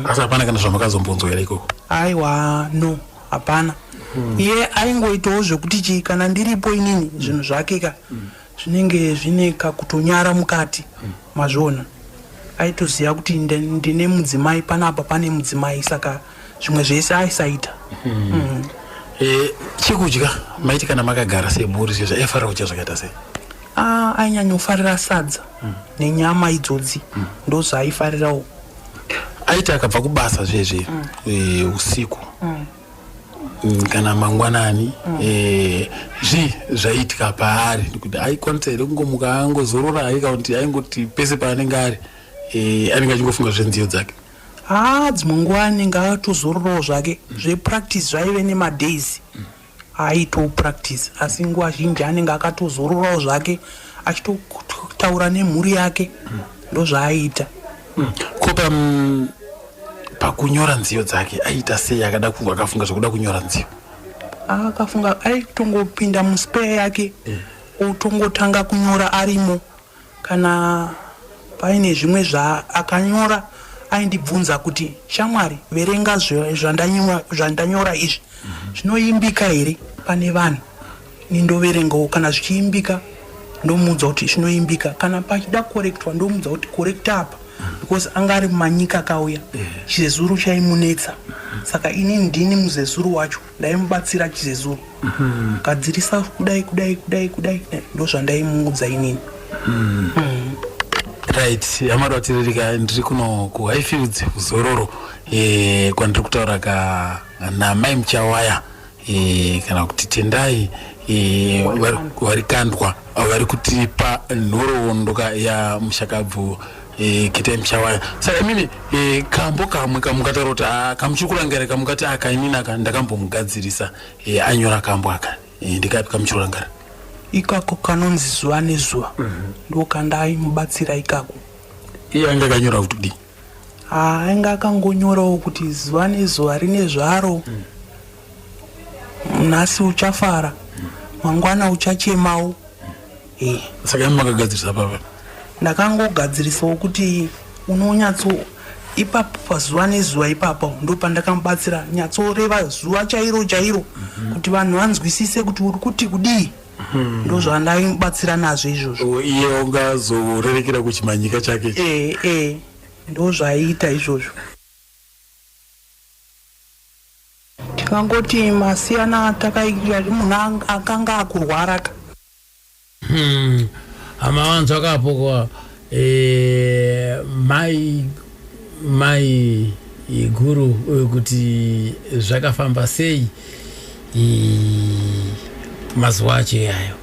Asi hapana kana zvamakazombonzwa here ikoko? Aiwa, no, hapana. Iye aingoitawo zvekuti kana ndiripo inini zvinhu zvake ka zvinenge zvine kakutonyara mukati mazvona. Aitoziva kuti ndine mudzimai panapa pane mudzimai, saka zvimwe zvese aisaita. Chekudya maiti kana makagara semhuri zvezvo aifarira kudya zvakaita sei? Ainyanyofarira sadza nenyama idzodzi ndo zvaaifarirawo. Aiti akabva kubasa zvezve usiku kana mangwanani zvaiitika paari kuti aikwanisa here kungomuka angozorora aika kuti aingoti pese paanenge ari anenge achingofunga zvenziyo dzake? Dzimwe nguva anenge atozororawo zvake zvepractice zvaive nemadays aitopractice, asi nguva zhinji anenge akatozororawo zvake achitotaura nemhuri yake ndo zvaaita. Ko pakunyora nziyo dzake aiita sei? Akafunga zvokuda kunyora nziyo? Akafunga aitongopinda muspeya yake otongotanga kunyora arimo. Kana paine zvimwe zvaakanyora aindibvunza kuti shamwari verenga zvandanyora izvi zvinoimbika here pane vanhu, nindoverengawo. Kana zvichiimbika ndomuudza kuti zvinoimbika, kana pachida kukorektwa ndomuudza kuti korekta apa, because anga ari mumanyika akauya chizezuru chaimunetsa. Saka inini ndini muzezuru wacho ndaimubatsira chizezuru kadzirisa kudai ndo zvandaimuudza inini. Right, amaro atiririka ndiri kuno kuHighfields kuzororo kwandiri kutaura namai muchawaya kana kuti tendai vari kandwa vari kutipa nhoroondo ya mushakabvu ketai muchawaya. Saka mimi kambo kamwe kamukataura kuti kamuchiri kurangara kamukati inini ndakambomugadzirisa anyora kambo aka ndikapi kamuchiri kurangara? Ikako kanonzi zuva nezuva ndo kandaimubatsira ikako. Iye anga akanyora kuti di? Anga akangonyorawo kuti zuva nezuva rine zvaro. Nhasi uchafara, mangwana uchachemawo. Saka makagadzirisa papa? Ndakangogadzirisawo kuti unonyatso ipapo pazuva nezuva ipapo ndo pandakamubatsira nyatsoreva zuva chairo kuti vanhu vanzwisise kuti uri kuti kudii. Ndo zvandaimubatsira nazvo izvozvo. Iye ungazorerekera kuchimanyika chake? Ndo zvaiita izvozvo. Tikangoti masiyana takaita munhu akanga akurwara ka. Hama vanhu vakapokwa mai guru kuti zvakafamba sei mazuwa achiyayo.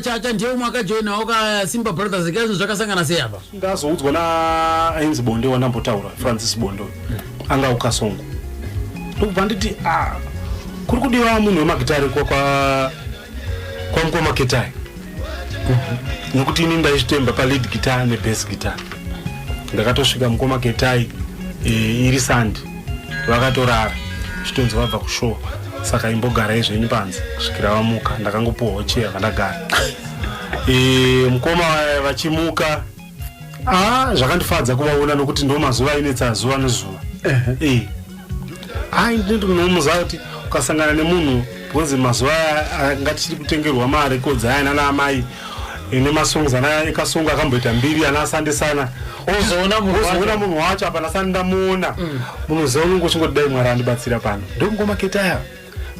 Chacha ndiye mwakajoina oka Simba Brothers kazo zvakasangana sei apa? Ndazoudzwa na ainzi Bonde wanambotaura Francis Bondo anga ukasongo. Ndokubva nditi kuri kudiwa munhu wemagitari kwa mukoma ketai. Nokuti ini ndaizvitemba pa lead guitar ne bass guitar. Ndakatosvika mukoma ketai iri sandi. Vakatorara chitonzi vabva kushow. Saka imbogara izvenyu panze kusvikira vamuka ndakangopuwa cheya vandagara. Mukoma vachimuka zvakandifadza kuvaona nokuti ndo mazuva inetsa zuva nezuva. Ndinomuziva kuti ukasangana nemunhu bvonzi mazuva ngatichiri kutengerwa marekodzi aya nana amai nemasongs ekasongo akamboita 2 anasandisana ozoona munhu wacho apa nasani ndamuona munoziva unenge uchingodai Mwari andibatsira pano ndo mukoma ketaya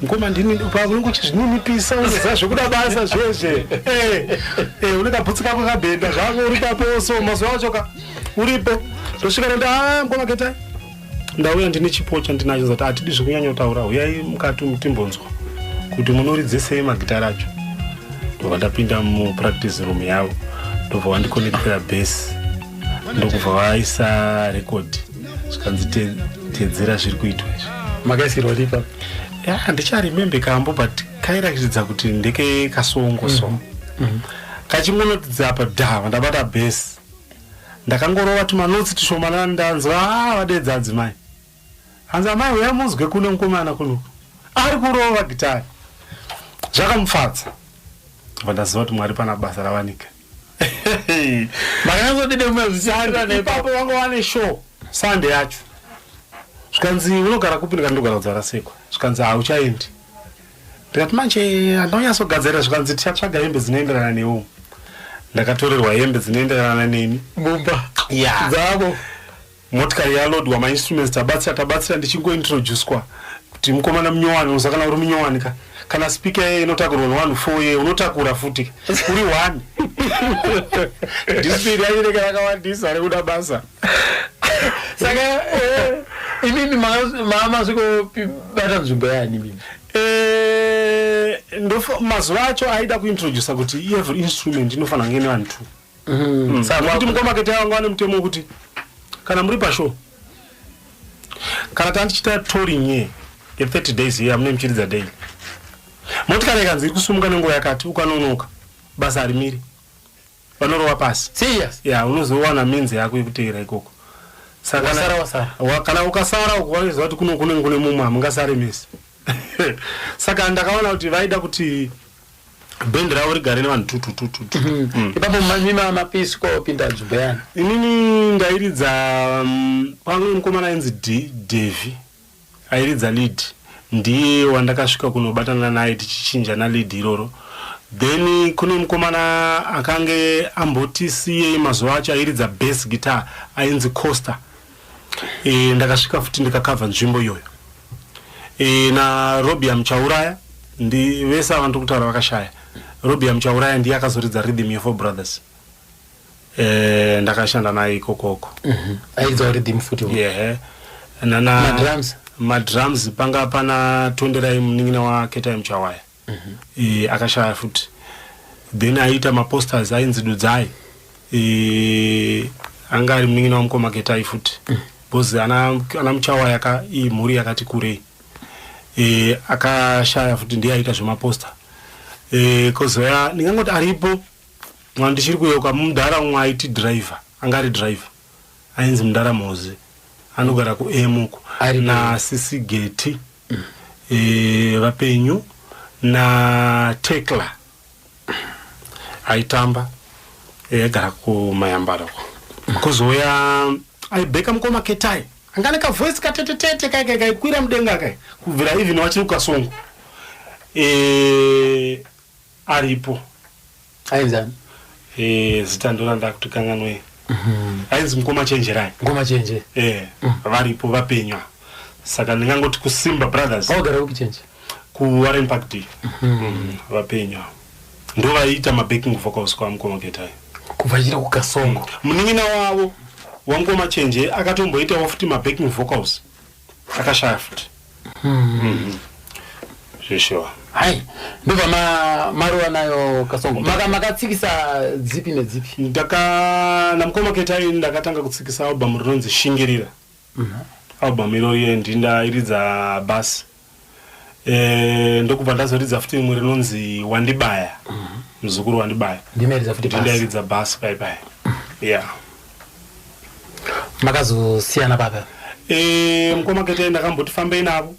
mukoma ndini unenge uchizvininipisa unoziva zvekuda basa zveshe unekabhutsi kako kabhenda zvako uri papo so mazuva acho uripo ndosvika nda mukoma ketaya ndauya ndine chipo chandinacho zati atidi zvekunyanya kutaura uyai mukati mutimbonzwa kuti munoridze sei magitara acho. Ndobva ndapinda mupractice room yavo ndobva vandikonekitira bass ndokubva vaisa record zvikanzi tedzera zviri kuitwa izvi. Makaisirwa ripa? Ndicharemembe kambo but kairakidza kuti ndeke kasongo so. Kachimgonotidza apa ndabata bass. Ndakangorova tumanotsi tushomana ndanzwa vadedza adzimai. Hanzi amai uya muzwe kune mukomana kuno. Ari kurova gitari. Zvakamufadza. Vandaziva kuti Mwari pana basa ravanika. Makanazodede mumazvisanda nepapo vangu vane show Sunday yacho. Zvikanzi unogara kupi ndikandogara kudzara sekwa. Zvikanzi hauchaendi. Ndikati manje andonyasogadzira zvikanzi tichatsvaga hembe dzinoenderana newe. Ndakatorerwa hembe dzinoenderana neni. Mumba. Dzavo. Motikari yalodwa mainstruments tabatsira ndichingointroducekwa kuti mukomana munyowani uzakana uri munyowani kana speaker inotakurwa no 1 4 unotakura futi uri 1 display yainenge yakawandisa rekuda basa. Saka imimi mama zviko bata nzvimbo yani mimi ndofo mazuva acho aida kuintroduce kuti every instrument inofana ngene vantu. Saka kuti mukoma ketai wangu ane mutemo wekuti kana muri pashow kana tandichita touring 30 days here amune muchiridza daily motikari kanzi iri kusumuka nenguva yakati ukanonoka basa harimiri vanorova pasi. Serious? Unozowana minzi yako yekuteera ikoko. Saka kana ukasara ukwaziva kuti kune mumwe hamungasare misi. Saka ndakaona kuti vaida kuti band ravo rigare nevanhu tutu. Ipapo mima mapisi kopinda nzvimbo yani. Inini ndairidza pamwe mukomana ainzi Devi airidza lead. Ndiye wandakasvika kunobatana naye tichichinja na lead iroro. Then kune mukomana akange amboti siye mazuva acho airidza bass guitar ainzi Costa. Ndakasvika futi ndikakavha nzvimbo iyoyo. Na Robbie Muchauraya ndi vese vantu kutaura vakashaya. Robbie Muchauraya ndiye akazoridza rhythm ye 4 Brothers. Ndakashanda naye ikokoko. Aidzo rhythm futi. Nana madrums panga pana Tonderai munin'ina wa Ketai Muchawaya. Akashaya futi. Then aita maposters ainzi Dudzai. Angari munin'ina wa mukoma Ketai futi. Bozi ana Muchawaya imhuri yakati kurei. Akashaya futi ndiye aita zvemaposta. Kozoya ndingangoti aripo ndichiri kuyoka mudhara umwe aiti driver angari driver ainzi Mudhara Moze anogara kuemuko na Sisi Geti vapenyu na Tekla aitamba agara kumayambaro. Kozoya aibheka mukoma Ketai angane ka voice katetete kai kwira mudenga kai kubvira even wachiri kukasongo aripo aizani zita ndona ndakuti kanganwe ainzi mukoma chenjerai ngoma chenje varipo vapenywa saka ndingangoti kusimba brothers ogara kuchenje ku Warren Park D vapenywa ndo vaita mabacking vocals kwa mukoma ketai kuvachira kukasongo munin'ina wavo wamukoma chenje akatomboitawo futi mabacking vocals akashaya futi zveshuwa hai ndobva maruwa nayo kasongo makatsikisa dzipi nedzipi namukoma ketai ndakatanga kutsikisa album rinonzi shingirira album iroyo ndindayiridza basi ndokubva ndazoridza futi imwe rinonzi wandibaya muzukuru wandibaya ndindayiridza basi pai makazosiyana papa mukoma ketai ndakamboti fambei navo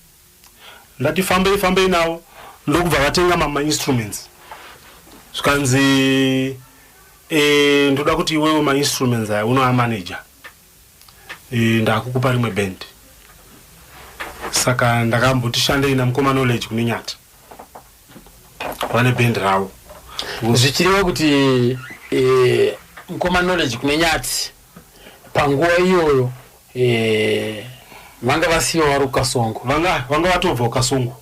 ndati fambei navo ndokubva vatenga ma-instruments zvikanzi ndoda kuti iwewo ma-instruments aya unoamanager ndakukupa rimwe band saka ndakamboti shandei namukoma knowledge kune nyata vane band ravo zvichiriwa kuti mukoma knowledge kune nyati panguva iyoyo vanga vasiva vari kukasongo vanga vatobva kukasongo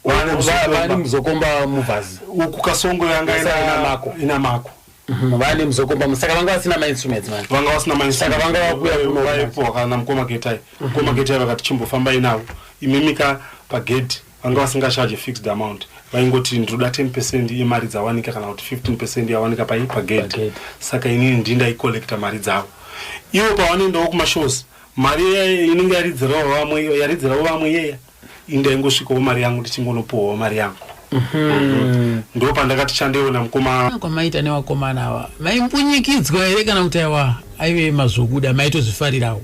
vane muzokomba muvhazi uku kasongo yanga ina mako vane muzokomba saka vanga vasina mainstruments man vanga vasina mainstruments saka vanga vakuya vaipo kana mukoma ketai mukoma ketai vakati chimbofambai navo imimika pagate vanga vasingacharge fixed amount vaingoti ndoda 10% yemari dzawanika kana kuti 15% yawanika pagate saka inini ndindaikolekta mari dzavo ivo pavanoendawo kumashows mari inenge yaridzirawo vamwe yeya indaingosvikawo mari yangu ndichingonopuwawo mari yangu ndo pandakati chandeiwo namukoma kwamaita nevakomana ava maimbunyikidzwa here kana kuti aiwa aive mazvokuda maitozvifarirawo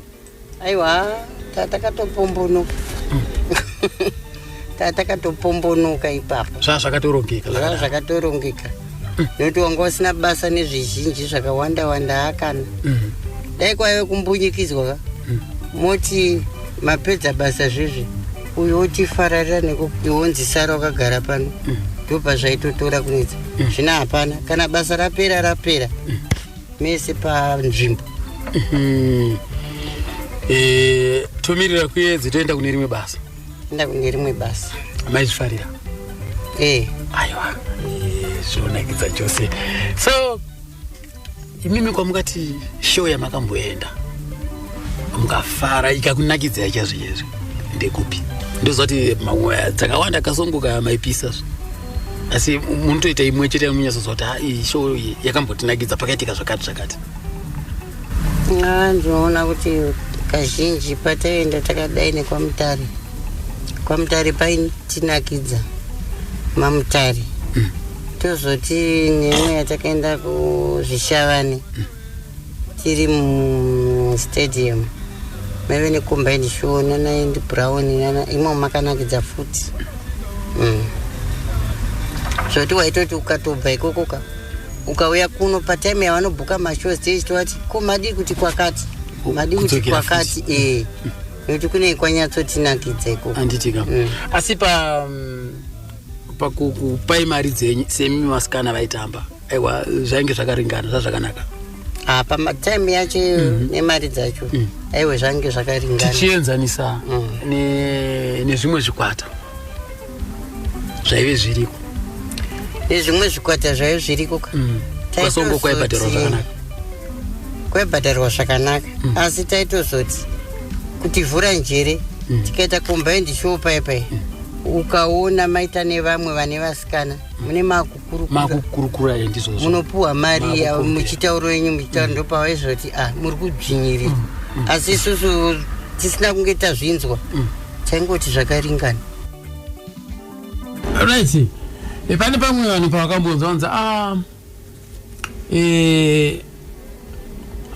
aiwa tatakatopombonuka tatakatopombonuka ipapo zvazvakatorongeka nokuti wanga usina basa nezvizhinji zvakawanda akana dai kwaive kumbunyikidzwa moti mapedza basa zvezvi uyo otifararira nekuonzisara wakagara pano ndopa zvaitotora kunidza zvina hapana kana basa rapera mese panzvimbo tomirira kuedzi toenda kune rimwe basa enda kune rimwe basa maizvifarira aiwa zvinonakidza chose so imimi kwamukati show yamakamboenda mukafara ikakunakidzai chazviyezvi ndekupi ndozoti mamwe dzakawanda kasongoka maipisa asi munotoita imwe chete munyazozoti iyi show yakambotinakidza pakaitika zvakati ndinoona kuti kazhinji pataenda takadai nekwamutare paitinakidza mamutare tozoti nemwe yatakaenda kuzvishavane tiri mustadium mave necombined show nanaendi brown imo makanakidza futi zvoti waitoti ukatobva ikokoka ukauya kuno patime yavanobhuka mashow stage tovati ko madi kuti kwakati nokuti kune kwanyatsotinakidza ikoko anditika asi pakupai mari dzenyu semimi vasikana vaitamba aiwa zvainge zvakaringana zvazvakanaka pamatime yacho nemari dzacho aiwe zvange zvakaringana tichienzanisa nezvimwe zvikwata zvaive zviriko nezvimwe zvikwata zvaive zviriko kasongo kwaibhadharwa zvakanaka kwaibhadharwa zvakanaka asi taitozoti kuti vhura njere tikaita combined show paipai ukaona maita nevamwe vane vasikana mune makukurukura ndizvo munopuwa mari muchitauro yenyu muchitaura ndopawaizoti muri kudzvinyirira asi isusu tisina kunge tazvinzwa taingoti zvakaringana right pane pamwe vanhu pavakambonzwa vanzi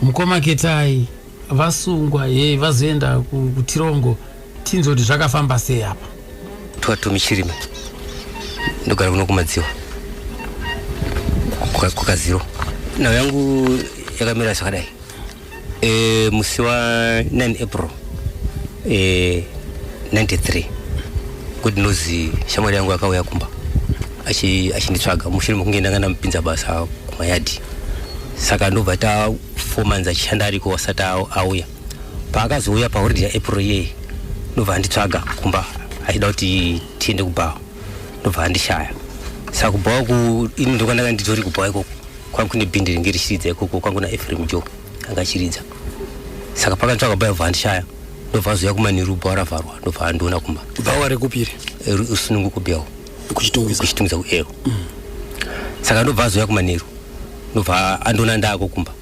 mukoma ketai vasungwa vazoenda kutirongo tinzoti zvakafamba sei apa twatomichirima ndogara kuno kumadziwa kukaziro nhau yangu yakamira zvakadai musi wa 9 April 93 kuti nozi shamwari yangu akauya kumba achinditsvaga mushure mekunge ndanga ndampinza basa kumayadhi. Saka ndobva ta 4 months achishanda ariko asati auya. Paakazouya paholiday yaApril yeye ndobva anditsvaga kumba achida kuti tiende kubhawa, ndobva andishaya. Saka kubhawa ku ini ndokandanga nditori kubhawa ikoko kwangu kune bhindi ringe richiridza ikoko kwangu naEphraim Joe anga achiridza. Saka pakantsvaga kubhawa ndobva andishaya, ndobva azoya kumanheru bhawa ravharwa ndobva andiona kumba. Bhawa rekupiri usunungu kubhawa kuchitungisa kuero. Saka ndobva azoya kumanheru ndobva andiona ndako kumba.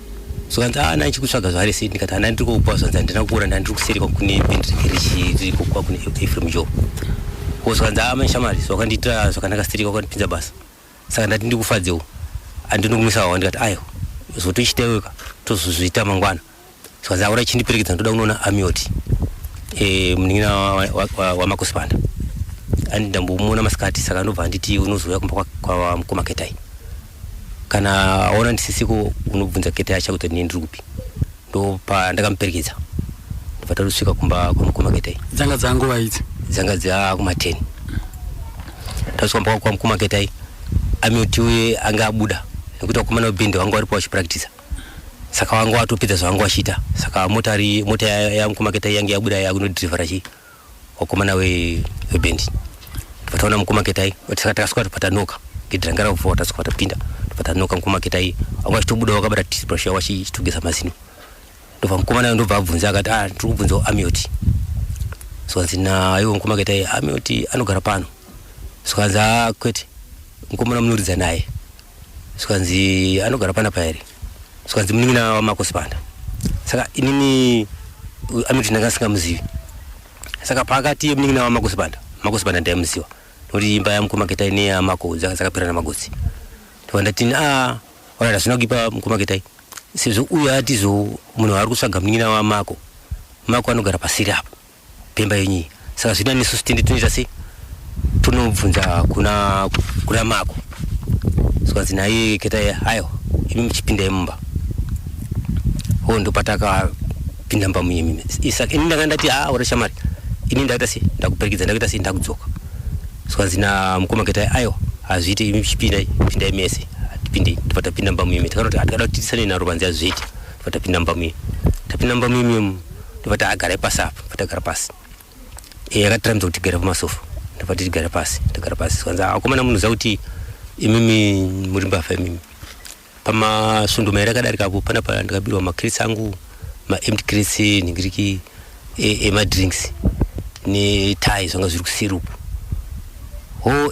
Sokanzi ana chikutsvaga zvare sei ndikati ana ndiri kupa zvanzi ndina kuora ndandiri kuseri kune bhindi ringe richikokwa kune Ephraim Joe. Sokanzi mashamari zvakandiita zvakanaka sirika kwandipinza basa. Saka ndati ndikufadzewo andinokumisa wawo ndikati ayo zotochiteweka tozozviita mangwana. Sokanzi aura chindiperekedza ndoda kunoona amioti munin'ina wa makosipanda andambomuona masikati. Saka ndobva nditi unozouya kumba kwa mukoma ketai kana aona ndisisiko unobvunza ketai acha kuti ndiri kupi. Ndopa ndakamuperekedza ndobva tasvika kumba kwa mukoma ketai. Dzanga dzangu vaidzi dzanga dza kuma 10 tasvika kwa mukoma ketai. Amioti uye anga abuda nekuti wakomana webhindi wangu waripo wachipractice. Saka wangu watopedza zvangu wachita. Saka mota ya mukoma ketai yange yabuda yakunodhirivhara wakomana webhindi. Pataona mukoma ketai saka takasvika patanoka gidhi rauvhwa tasvika patapinda patanoka mukoma ketai wangu achitobuda wakabata toothbrush yawo achitogeza mazino. Ndobva mukomana ndobva abvunza akati ndiri kubvunzawo amioti. Sokanzi naiwo mukoma ketai amioti anogara pano. Sokanzi kwete mukomana munoridza naye. Sokanzi anogara panapa here. Sokanzi munin'ina wamakosipanda. Saka inini amioti ndanga singamuzivi. Saka pakati munin'ina wamakosipanda ndaimuziva nokuti imba yamukoma ketai neyamako dzakapera namagotsi. Ndondati ona zvina kuipa mukoma ketai sezvo uyu atizo munhu ari kutsvaga munin'ina wamako anogara pasiri apo pemba yenyu. Saka zvina nesu tende tunoita sei tunobvunza kuna mako. Sokanzi naye ketai ayo imi muchipinda mumba ndopataka pinda mumba muyemi. Saka ini ndanga ndati ora shamari ini ndaita sei ndakuperekedza ndakuita sei ndakudzoka. Sokanzi mukoma ketai ayo hazviiti imi muchipinda mese atipinde ndopatapinda mumba muyemi. Takanoti atikada kuti titisane naro panzi hazviiti ndopatapinda mumba muyemi. Tapinda mumba muyemi ndopata agara pasi apo patagara pasi. Akatiramidza kuti tigare pamasofa ndopati tigare pasi tagara pasi. Sokanzi akomana munoziva kuti imimi muri mbafa imimi. Pamasvondo mairi akadarikapo panapa ndikabirwa makrits angu maempty crits ningiriki emadrinks netai zvanga zviri kusirupu.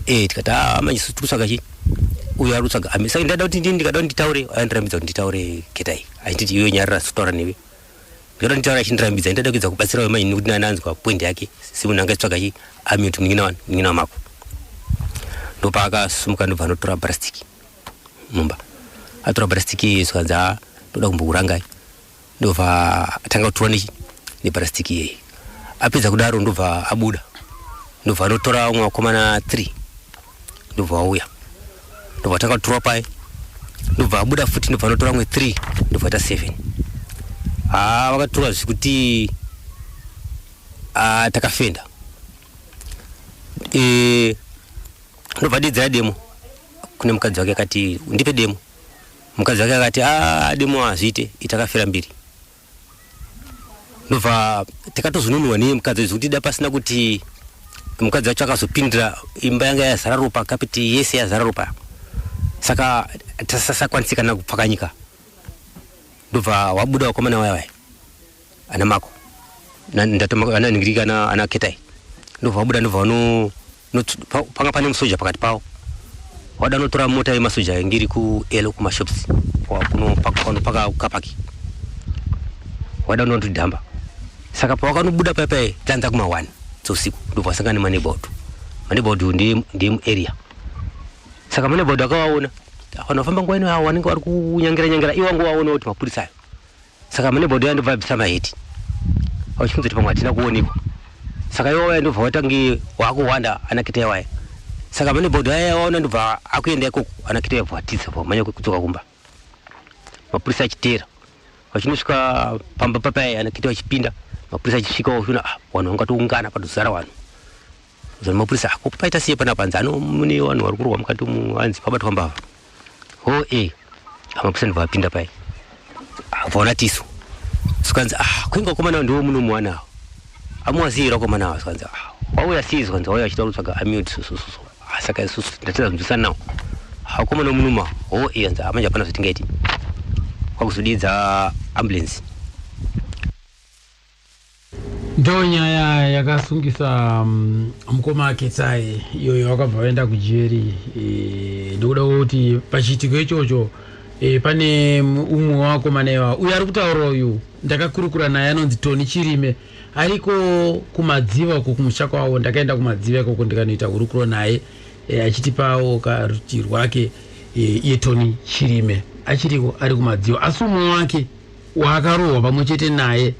Tikati manyiso tiri kutsvaga chii uyo ari kutsvaga ami. Saka ndada kuti ndikada kuti nditaure andirambidza kuti nditaure ketai achinditi iwe nyarara sitaura newe. Ndikada nditaura achindirambidza ndada kuedza kubatsirawo manyi nekuti nananzwa point yake semunhu angaitsvaga chii amioti munin'ina wamako. Ndopakasumuka ndobva anotora bharastiki mumba. Atora bharastiki sokanzi ndoda kumbokurangai. Ndobva atanga kutora nebharastiki iyeye. Apedza kudaro ndobva abuda ndobva anotora umwe wakomana 3 ndobva auya ndobva atanga kutora pai ndobva abuda futi ndobva anotora umwe 3 ndobva aita 7. Vakatora zvikuti takafenda. Ndobva adidzira demo kune mukadzi wake akati ndipe demo. Mukadzi wake akati demo hazviite itakafera 2. Ndobva takatozununwa neye mukadzi zvekuti da pasina kuti mukadzi wacho akazopindira imba yanga yazara ropa kapiti yese yazara ropa. Saka tasasakwanisika kupfakanyika. Ndobva wabuda wakomana waya ana mako ana ningirika ana ketai. Ndobva wabuda ndobva panga pane musoja pakati pavo. Wada notora mota yemasoja ingiri kuelo kumashops kunopaka kapaki. Wada notodhamba. Saka pawakanobuda paipai tanza kuma 1 dzousiku ndobva wasangana maneighborhood ndiye area. Saka maneighborhood akavaona vanofamba nguva ino avo vanenge vari kunyangira iwo wangu waona kuti mapurisa ayo. Saka maneighborhood aya ndobva abvisa maheti vachifunza kuti pamwe hatina kuonekwa. Saka iwo waya ndobva watange wakuwanda ana ketai waya. Saka maneighborhood aya waona ndobva akuenda ikoko ana ketai vabvatiza vamanya kudzoka kumba. Mapurisa achiteera vachinosvika pamba papai ana ketai vachipinda mapurisa achisvikawo shuna vanhu vangatoungana paduzara vanhu zani mapurisa paita sei pana panze mune vanhu vari kurwa mukati hanzi pabatwa mbavha mapurisa ndibva apinda pai vaona tisu sikanzi kuinga wakomana ndiwo munomuwanawo amuwaziyira wakomanawo sikanzi wauya sei sikanzi wauya achida kutsvaga amute saka isusu ndatedza kunzwisana nawo wakomana munuma anzi manje hapana zvatingaiti kwakuzodidza ambulance. Ndo nyaya yakasungisa mukoma ketai iyoyo wakabva vaenda kujeri. Ndokuda kuti pachiitiko ichocho pane umwe wakomana uyu ari kutaura uyu ndakakurukura naye anonzi Tony Chirime ariko kumadziva uko kumusha kwawo. Ndakaenda kumadziva ikoko ndikanoita hurukuro naye achitipawo karuti rwake iye Tony Chirime achiriko ari kumadziva asi umwe wake waakarohwa pamwe chete naye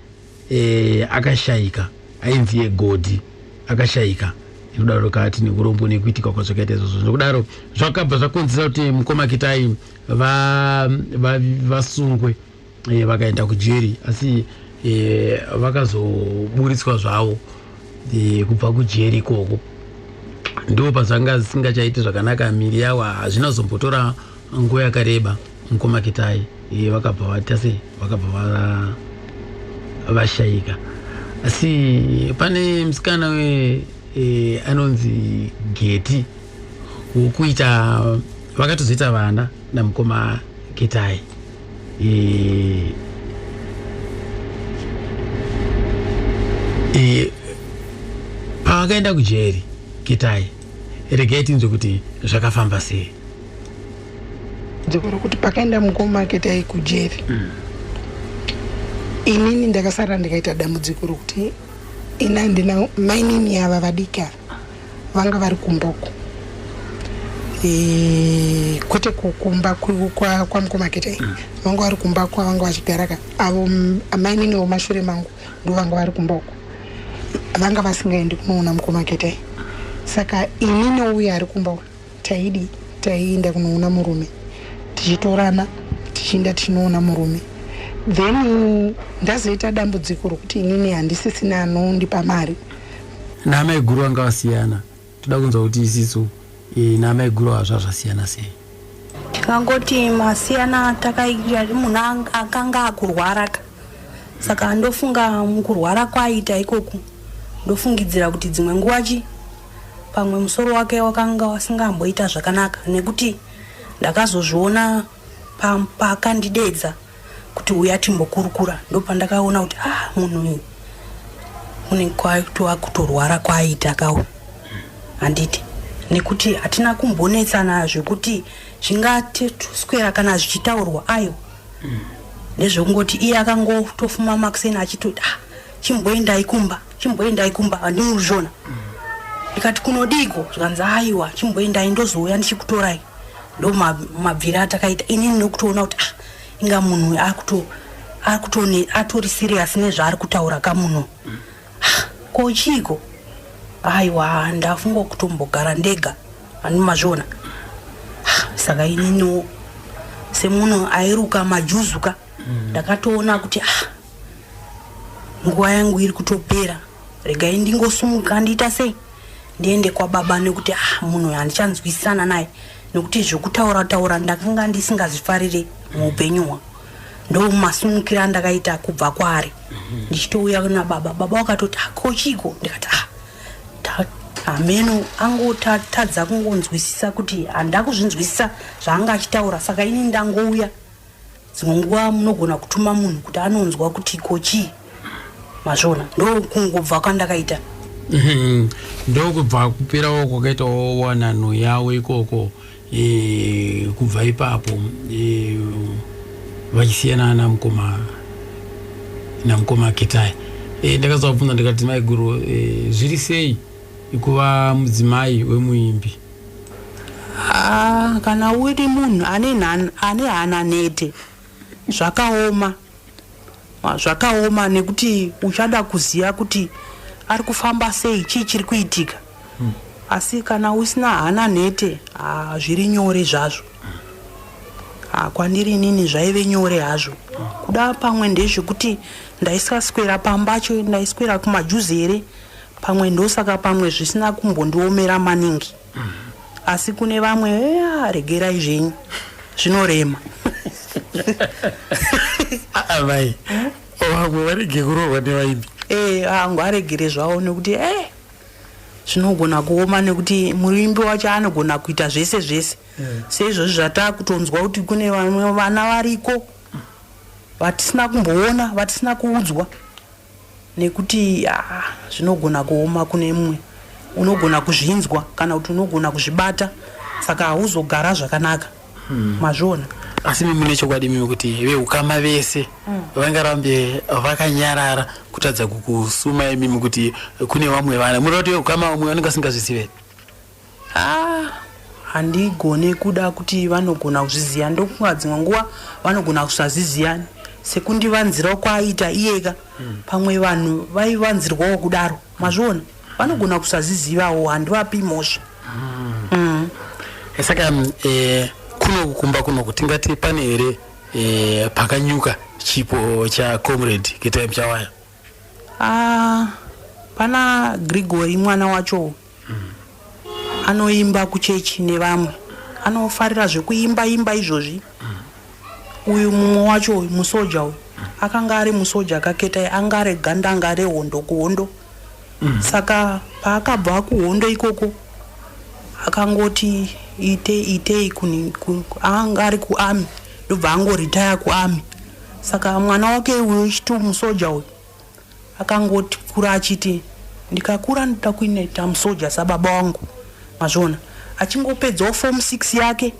akashayika ainzi yegodhi akashayika. Inodaro kati nekurombo nekuitika kwazvakaita izvozvo. Nokudaro zvakabva zvakonzera kuti mukoma ketai vasungwe vakaenda kujeri asi vakazoburitswa zvavo kubva kujeri ikoko. Ndo pazvanga zvisingachaiti zvakanaka miri yavo hazvina zombotora nguva yakareba. Mukoma ketai vakabva vatase vakabva vashayika. Asi pane musikana anonzi Geti wokuita vakatozoita vana namukoma ketai. Pavakaenda kujeri ketai regai tinzwe kuti zvakafamba sei. Dziko rokuti pakaenda mukoma ketai kujeri inini ndakasara ndikaita dambudziko rokuti ina ndina mainini ava vadika vanga vari kumboko kwete kukumba kwa mukoma ketai vanga vari kumba kwavanga vachigara avo mainini vomashure mangu ndo vanga vari kumboko vanga vasingaendi kunoona mukoma ketai. Saka inini uya ari kumba taienda kunoona murume tichitorana tichienda tichinoona murume. Then ndazoita dambudziko rokuti inini handisisina anondipa mari. Naamai guru vanga vasiyana. Toda kunzwa kuti isisu naamai guru hazva zvasiyana sei. Tikangoti masiyana takaita munhu akanga akurwara saka ndofunga mukurwara kwaita ikoko ndofungidzira kuti dzimwe nguva pamwe musoro wake wakanga wasingamboita zvakanaka nekuti ndakazozviona pakandidedza kuti uya timbokurukura ndopandakaona kuti munhu uyu une kwaitwa kutorwara kwaita kawo handiti nekuti hatina kumbonetsana zvekuti zvingatiswera kana zvichitaurwa ayo nezvekungoti iye akangotofuma makuseni achitoti chimboendai kumba handimuzvona ndikati kunodiko zvikanzi aiwa chimboendai ndozouya ndichikutorai. Ndo mabvira atakaita inini nokutoona kuti inga munhu atori serious nezvaari kutaura kamunhu kochiko aiwa ndafunga kutombogara ndega handimazvona. Saka inini semunhu airuka majuzuka ndakatoona kuti nguva yangu iri kutopera regai ndingosumuka ndiita sei ndiende kwababa nekuti munhu handichanzwisisana naye nekuti zvokutaura ndakanga ndisingazvifarire muupenyuhwa. Ndo masumukira ndakaita kubva kwaari ndichitouya kuna baba wakatoti kochiko ndikati ameno angotadza kungonzwisisa kuti handakuzvinzwisisa zvaanga achitaura saka ini ndangouya. Dzimwe nguva munogona kutuma munhu kuti anonzwa kuti kochi mazvona ndo kungobva kwandakaita. Ndo kubva kuperawo kwakaitawo wanano yawo ikoko kubva ipapo vachisiyana namukoma ketai. Ndakazobvunza ndikati mai guru zviri sei kuva mudzimai wemuimbi. Kana uri munhu ane hana nete zvakaoma nekuti uchada kuziva kuti ari kufamba sei chii chiri kuitika. Asi kana usina hana nete zviri nyore zvazvo kwandiri nini zvaive nyore hazvo. Kuda pamwe ndezvekuti ndaisaswera pambacho, ndaiswera kumajuzere pamwe ndosaka pamwe zvisina kumbondiomera maningi. Asi kune vamwe regerai zvenyu zvinorema. Amai vamwe varege kurohwa nevaimbi. Angu aregere zvavo nekuti zvinogona kuoma nekuti muimbi wacho anogona kuita zvese zvese. Seizvozvo zvatakutonzwa kuti kune vamwe vana variko vatisina kumboona, vatisina kuudzwa, nekuti zvinogona kuoma kune mumwe. Unogona kuzvinzwa kana kuti unogona kuzvibata, saka hauzogara zvakanaka. Mazvona. Asi mimi nechokwadi mimi kuti veukama vese vangarambe vakanyarara kutadza kukusuma mimi kuti kune vamwe vana muroti veukama vamwe vanenge vasingazvizive. Handigone kuda kuti vanogona kuzviziva, ndokunga dzimwe nguva vanogona kusazviziva sekundivanzirawo kwaaita iyeka. Pamwe vanhu vaivanzirwawo kudaro. Mazvona vanogona kusazvizivawo, handivapi mhosva. Saka kuno kukumba kuno kutingati pane here pakanyuka chipo cha comrade ketai muchawaya. Pana Grigori mwana wacho anoimba kuchechi nevamwe, anofarira zvekuimba izvozvi. Uyu mumwe wacho musoja uyu akanga ari musoja kaketai, anga ari ganda, anga ari hondo kuhondo. Saka paakabva kuhondo ikoko akangoti itei anga ari kuami, ndobva angoritaya kuami. Saka mwana wake uyu chitu musoja uyu akangoti kura achiti ndikakura ndida kuita musoja sababa wangu. Mazvona achingopedzawo form 6 yake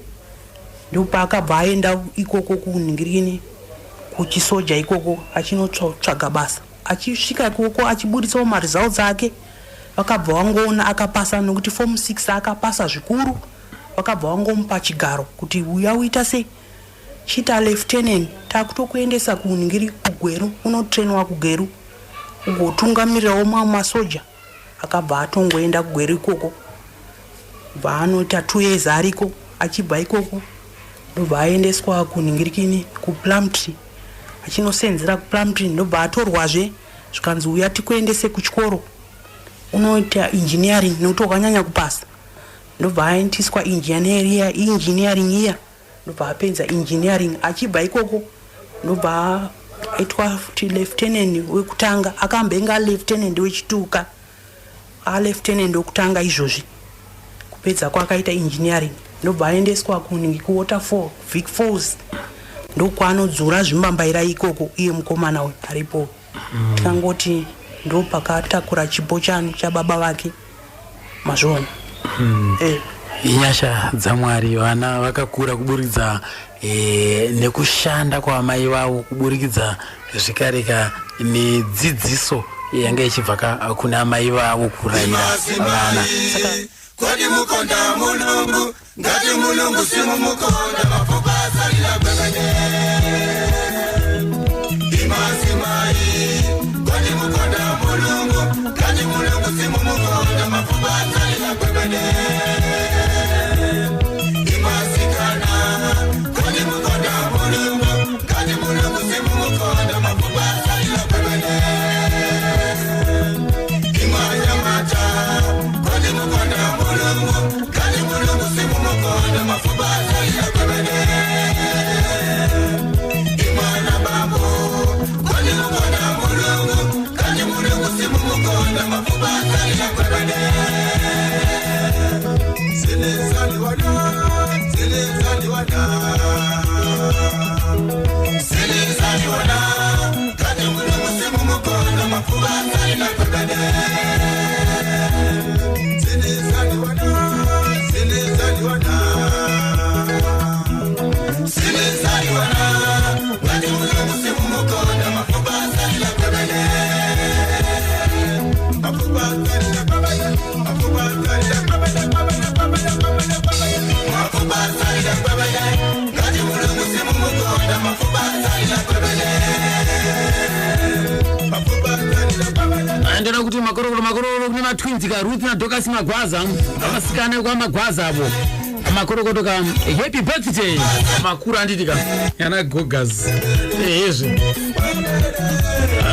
ndopa akabva aenda ikoko kunhingirini kuchisoja ikoko achinotsvaga basa. Achisvika ikoko achiburitsawo maresults ake, vakabva vangoona akapasa, nokuti form 6 akapasa zvikuru. Vakabva vangomupa chigaro kuti uya uita sei, chita lieutenant, takutokuendesa kunhingiri kugweru, unotrainwa kugweru ugotungamirirawo mamwe masoja. Akabva atongoenda kugweru ikoko, bva anoita 2 years ariko. Achibva ikoko ndobva aendeswa kunhingirikini kuplumtree, achinosenzera kuplumtree. Ndobva atorwazve zvikanzi uya tikuendese kuchikoro unoita engineering nokuti wakanyanya kupasa. Ndobva aendeswa engineering iya, ndobva apedza engineering. Achibva ikoko ndobva aitwa futi lieutenant wekutanga, akambenga lieutenant wechituka, lieutenant wekutanga izvozvi. Kupedza kwakaita engineering ndobva aendeswa kuwaterfall Vic Falls, ndokwaanodzura zvimbambaira ikoko iye mukomana uyu aripo. Tikangoti ndo pakatakura chipo cha baba vake. Mazvona. Inyasha dzamwari, vana vakakura kuburikidza nekushanda kwaamai vavo, kuburikidza zvikareka nedzidziso yanga ichibva kuna amai vavo kurayira vana. Kwadi mukonda mulungu, ngati mulungu simu mukonda, mapfupa asalila kwemene. Imazimai, kwadi mukonda mulungu, ngati mulungu simu mukonda, mapfupa asalila kwemene. Imazikana, kwadi mukonda mulungu, ngati mulungu simu mukonda, mapfupa asalila kwemene. Imanyamata, kwadi mukonda mulungu, kani mulungu simu mukonda, mafuba asalila kwemene. Imana babu, kwadi mukonda mulungu, kani mulungu simu mukonda, mafuba asalila kwemene. Silizali wana, silizali wana, silizali wana, kani mulungu simu mukonda, mafuba asalila kwemene. Andira kuti makororo kune matwinzi ka Ruth na Dorcas Magwaza, avasikana kwa Magwaza avo. makorokoto ka happy birthday makuru anditika yana gogas ezve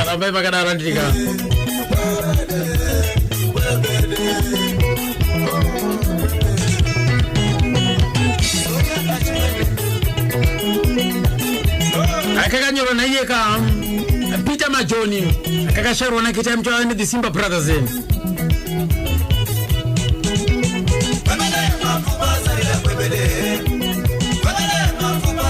arambai makadaro anditika akakanyorwa naiye ka Peter Majoni akakasharwa na ketai muchawaya the Simba Brothers.